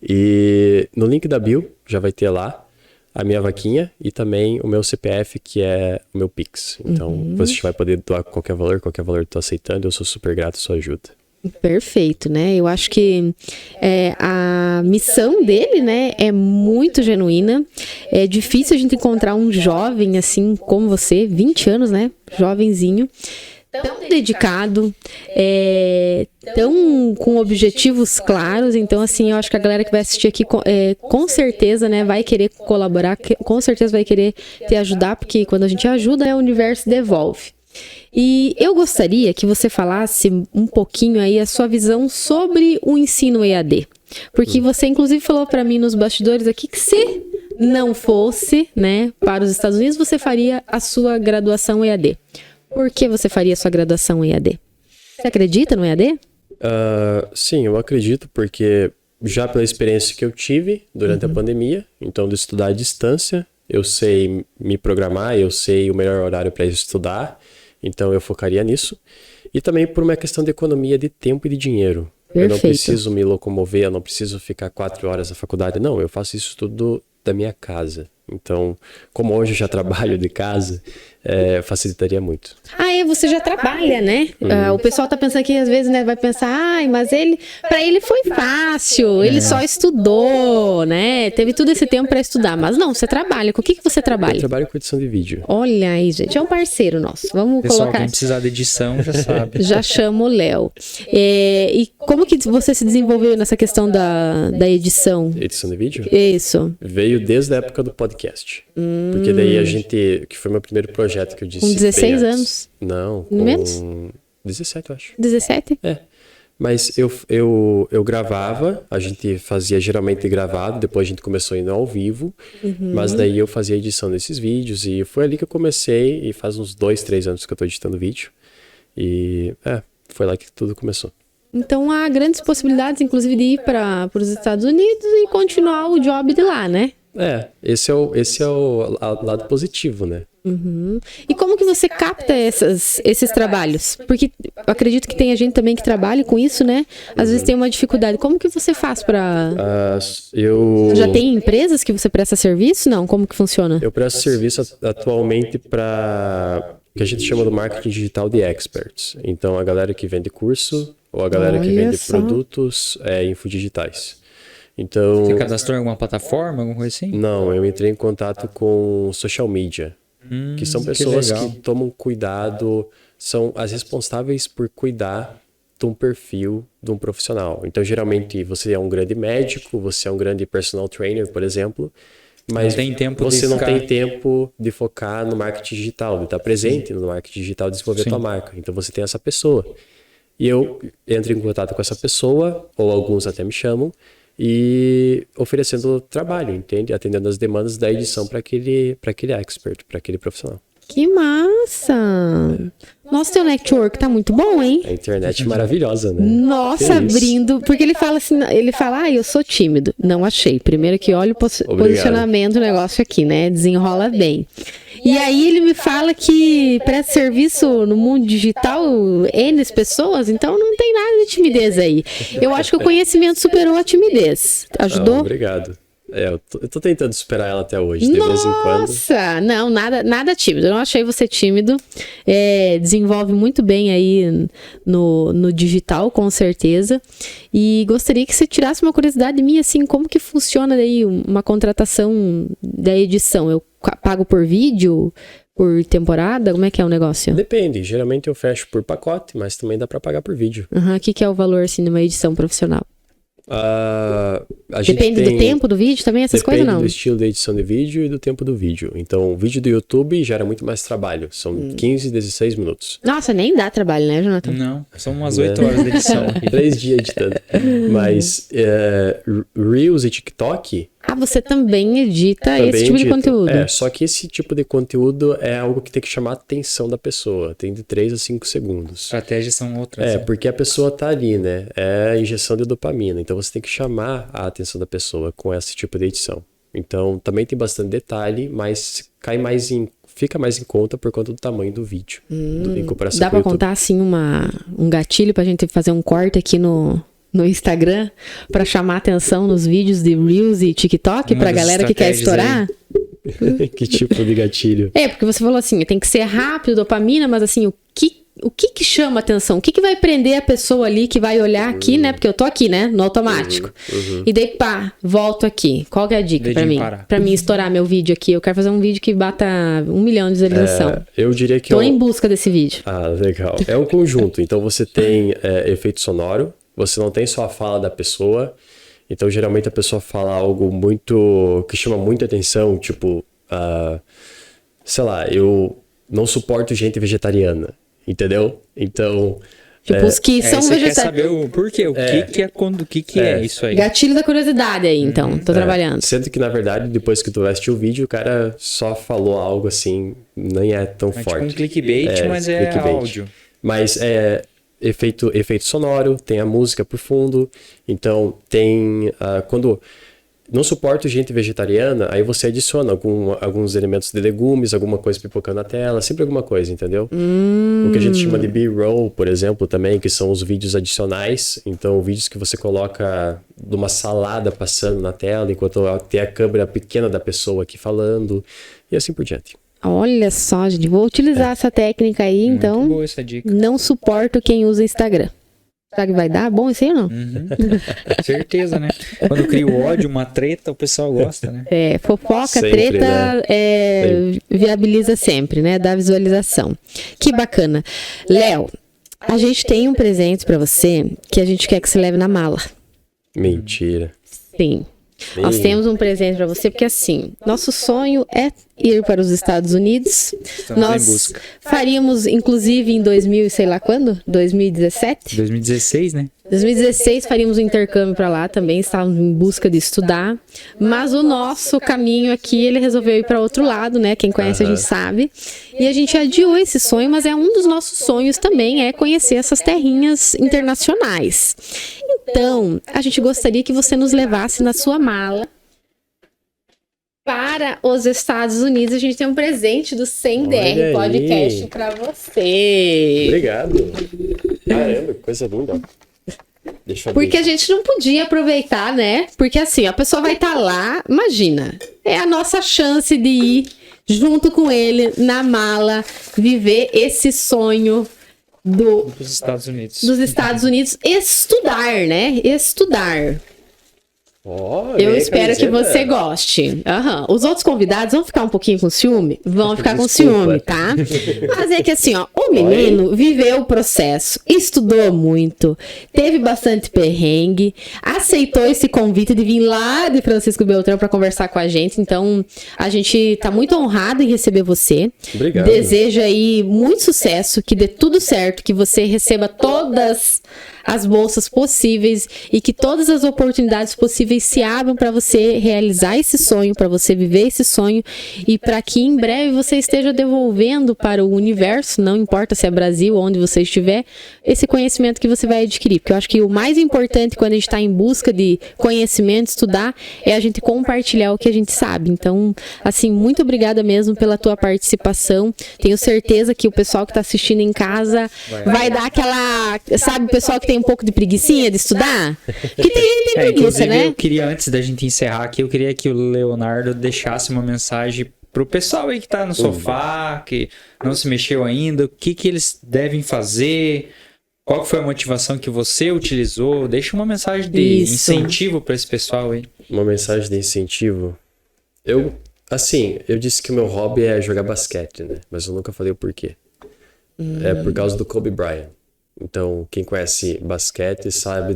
E no link da bio já vai ter lá a minha vaquinha e também o meu CPF, que é o meu Pix. Então, você vai poder doar qualquer valor que eu tô aceitando. Eu sou super grato à sua ajuda. Perfeito, né? Eu acho que a missão dele, né, é muito genuína. É difícil a gente encontrar um jovem assim como você, 20 anos, né? Jovenzinho. Tão dedicado, tão com objetivos claros. Então, assim, eu acho que a galera que vai assistir aqui com certeza, né, vai querer colaborar, com certeza vai querer te ajudar, porque quando a gente ajuda, o universo devolve. E eu gostaria que você falasse um pouquinho aí a sua visão sobre o ensino EAD. Porque você, inclusive, falou para mim nos bastidores aqui que se não fosse, né, para os Estados Unidos, você faria a sua graduação EAD. Por que você faria a sua graduação EAD? Você acredita no EAD? Sim, eu acredito, porque já pela experiência que eu tive durante a pandemia, então de estudar à distância, eu sei me programar, eu sei o melhor horário para estudar, então eu focaria nisso. E também por uma questão de economia de tempo e de dinheiro. Perfeito. Eu não preciso me locomover, eu não preciso ficar 4 horas na faculdade, não, eu faço isso tudo da minha casa. Então, como hoje eu já trabalho de casa, facilitaria muito. Você já trabalha, né? O pessoal tá pensando que às vezes, né, vai pensar, mas para ele foi fácil, ele só estudou, né? Teve todo esse tempo para estudar, mas não, você trabalha. Com o que você trabalha? Eu trabalho com edição de vídeo. Olha aí, gente, é um parceiro nosso. Vamos Pessoal, colocar. Quem precisar de edição já sabe. Já chamo o Léo. E como que você se desenvolveu nessa questão da edição? Edição de vídeo? Isso. Veio desde a época do podcast. Porque daí que foi meu primeiro projeto que eu disse. Com 16 anos? Não, com menos? 17, eu acho. 17? Mas eu gravava, a gente fazia geralmente gravado, depois a gente começou indo ao vivo, mas daí eu fazia a edição desses vídeos e foi ali que eu comecei, e faz uns 2, 3 anos que eu tô editando vídeo. E foi lá que tudo começou. Então há grandes possibilidades, inclusive, de ir para os Estados Unidos e continuar o job de lá, né? Esse é o lado positivo, né? Uhum. E como que você capta esses trabalhos? Porque eu acredito que tem gente também que trabalha com isso, né? Às vezes tem uma dificuldade. Como que você faz para... Já tem empresas que você presta serviço? Não? Como que funciona? Eu presto serviço atualmente para o que a gente chama do marketing digital de experts. Então, a galera que vende curso ou a galera que vende produtos infodigitais. Então, Você cadastrou em alguma plataforma, alguma coisa assim? não, eu entrei em contato com social media, que são pessoas que tomam cuidado, são as responsáveis por cuidar de um perfil de um profissional. Então, geralmente, você é um grande médico, você é um grande personal trainer, por exemplo, mas você não tem tempo de focar no marketing digital, de estar presente no marketing digital, de desenvolver a tua marca. Então, você tem essa pessoa. E eu entro em contato com essa pessoa, ou alguns até me chamam, e oferecendo trabalho, entende? Atendendo as demandas da edição para aquele expert, para aquele profissional. Que massa! Nossa, teu network tá muito bom, hein? A internet é maravilhosa, né? Nossa, abrindo... Porque ele fala assim, eu sou tímido. Não achei. Primeiro que olha o posicionamento do negócio aqui, né? Desenrola bem. E aí ele me fala que presta serviço no mundo digital, N pessoas, então não tem nada de timidez aí. Eu acho que o conhecimento superou a timidez. Ajudou? Obrigado. Eu tô tentando superar ela até hoje, de vez em quando. Nossa, não, nada tímido. Eu não achei você tímido. Desenvolve muito bem aí no digital, com certeza. E gostaria que você tirasse uma curiosidade minha, assim, como que funciona daí uma contratação da edição? Eu pago por vídeo, por temporada? Como é que é o negócio? Depende. Geralmente eu fecho por pacote, mas também dá pra pagar por vídeo. O que é o valor, assim, de uma edição profissional? Depende do tempo do vídeo também, essas coisas não? Depende do estilo de edição de vídeo e do tempo do vídeo. Então, o vídeo do YouTube gera muito mais trabalho. São 15, 16 minutos. Nossa, nem dá trabalho, né, Jonathan? Não, são umas 8 horas de edição. 3 dias editando. Mas Reels e TikTok... você também edita esse tipo de conteúdo. Só que esse tipo de conteúdo é algo que tem que chamar a atenção da pessoa. Tem de 3 a 5 segundos. Estratégias são outras. Porque a pessoa tá ali, né? É a injeção de dopamina. Então você tem que chamar a atenção da pessoa com esse tipo de edição. Então também tem bastante detalhe, mas fica mais em conta por conta do tamanho do vídeo. Em comparação Dá com o pra contar assim um gatilho pra gente fazer um corte aqui no Instagram para chamar atenção nos vídeos de Reels e TikTok pra galera que quer estourar? Que tipo de gatilho? Porque você falou assim, tem que ser rápido, dopamina, mas assim, o que chama atenção? O que vai prender a pessoa ali que vai olhar aqui, né? Porque eu tô aqui, né? No automático. E daí, volto aqui. Qual que é a dica pra mim? Pra mim estourar meu vídeo aqui. Eu quero fazer um vídeo que bata 1 milhão de visualização. Eu diria que... Tô em busca desse vídeo. Legal. É um conjunto. Então você tem efeito sonoro. Você não tem só a fala da pessoa. Então, geralmente, a pessoa fala algo que chama muita atenção, tipo, sei lá, eu não suporto gente vegetariana, entendeu? Então... Tipo, os que são vegetarianos. Quer saber o porquê, o que é isso aí? Gatilho da curiosidade aí, então, tô trabalhando. Sendo que, na verdade, depois que tu vai assistir o vídeo, o cara só falou algo assim, nem é tão forte. Tipo um clickbait, mas clickbait. Áudio. Mas efeito sonoro, tem a música por fundo, então tem quando não suporto gente vegetariana, aí você adiciona alguns elementos de legumes, alguma coisa pipocando na tela, sempre alguma coisa, entendeu? O que a gente chama de B-roll, por exemplo, também, que são os vídeos adicionais, então vídeos que você coloca de uma salada passando na tela, enquanto tem a câmera pequena da pessoa aqui falando, e assim por diante. Olha só, gente, vou utilizar essa técnica aí, então. Muito boa essa dica. Não suporto quem usa Instagram. Será que vai dar bom isso aí ou não? Certeza, né? Quando cria o ódio, uma treta, o pessoal gosta, né? Fofoca, sempre, treta, né? viabiliza sempre, né? Dá visualização. Que bacana. Léo, a gente tem um presente pra você que a gente quer que você leve na mala. Mentira. Sim. Nós temos um presente para você, porque assim, nosso sonho é ir para os Estados Unidos. Estamos em busca. Faríamos, inclusive, em 2000 e sei lá quando? 2017? 2016, né? 2016 faríamos um intercâmbio para lá também, estávamos em busca de estudar. Mas o nosso caminho aqui, ele resolveu ir para outro lado, né? Quem conhece a gente sabe. E a gente adiou esse sonho, mas é um dos nossos sonhos também, é conhecer essas terrinhas internacionais. Então, a gente gostaria que você nos levasse na sua mala para os Estados Unidos. A gente tem um presente do 100 Olha DR aí. Podcast para você. Obrigado. Caramba, que coisa linda. Deixa eu Porque abrir. a gente não podia aproveitar, né? Porque assim, a pessoa vai estar lá, imagina, é a nossa chance de ir junto com ele na mala, viver esse sonho Dos Estados Unidos. dos Estados Unidos, estudar, né? Estudar. Ó, Eu e aí, espero que camiseta? você goste. Aham. Os outros convidados vão ficar um pouquinho com ciúme? Vão ficar com Desculpa. ciúme, tá? Mas é que assim, ó, o menino viveu o processo, estudou muito, teve bastante perrengue, aceitou esse convite de vir lá de Francisco Beltrão para conversar com a gente. Então, a gente tá muito honrado em receber você. Obrigado. Desejo aí muito sucesso, que dê tudo certo, que você receba todas as bolsas possíveis e que todas as oportunidades possíveis se abram para você realizar esse sonho, para você viver esse sonho e para que em breve você esteja devolvendo para o universo, não importa se é Brasil ou onde você estiver, esse conhecimento que você vai adquirir. Porque eu acho que o mais importante quando a gente está em busca de conhecimento, estudar, é a gente compartilhar o que a gente sabe. Então, assim, muito obrigada mesmo pela tua participação. Tenho certeza que o pessoal que está assistindo em casa vai dar aquela, sabe, o pessoal que tem um pouco de preguicinha de estudar? Que tem gente que tem preguiça, Inclusive, né? eu queria, antes da gente encerrar aqui, eu queria que o Leonardo deixasse uma mensagem pro pessoal aí que tá no sofá, que não se mexeu ainda, o que que eles devem fazer, qual foi a motivação que você utilizou, deixa uma mensagem de Isso. incentivo para esse pessoal aí. Uma mensagem de incentivo. Eu disse que o meu hobby é jogar basquete, né? Mas eu nunca falei o porquê. É por causa do Kobe Bryant. Então, quem conhece basquete sabe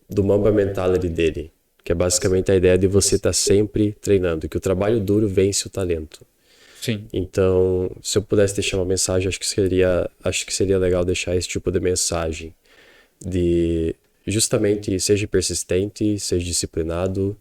do Mamba Mentality dele, que é basicamente a ideia de você estar sempre treinando, que o trabalho duro vence o talento. Sim. Então, se eu pudesse deixar uma mensagem, acho que seria legal deixar esse tipo de mensagem de justamente seja persistente, seja disciplinado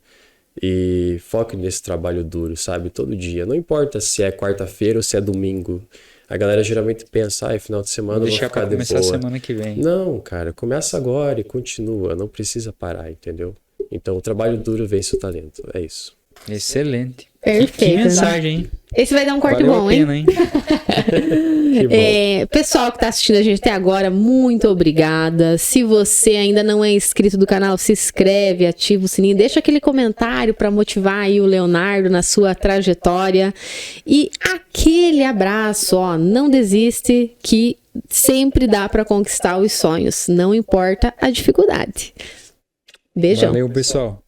e foque nesse trabalho duro, sabe? Todo dia. Não importa se é quarta-feira ou se é domingo. A galera geralmente pensa, final de semana eu vou Deixar ficar para de começar a boa. semana que vem. Não, cara, começa agora e continua, não precisa parar, entendeu? Então o trabalho duro vence o talento, é isso. Excelente. Perfeito. Que mensagem, hein? Esse vai dar um corte Valeu bom, a hein? pena, hein? Que bom. Pessoal que tá assistindo a gente até agora, muito obrigada. Se você ainda não é inscrito do canal, se inscreve, ativa o sininho, deixa aquele comentário para motivar aí o Leonardo na sua trajetória. E aquele abraço, ó, não desiste que sempre dá para conquistar os sonhos, não importa a dificuldade. Beijão. Valeu, pessoal.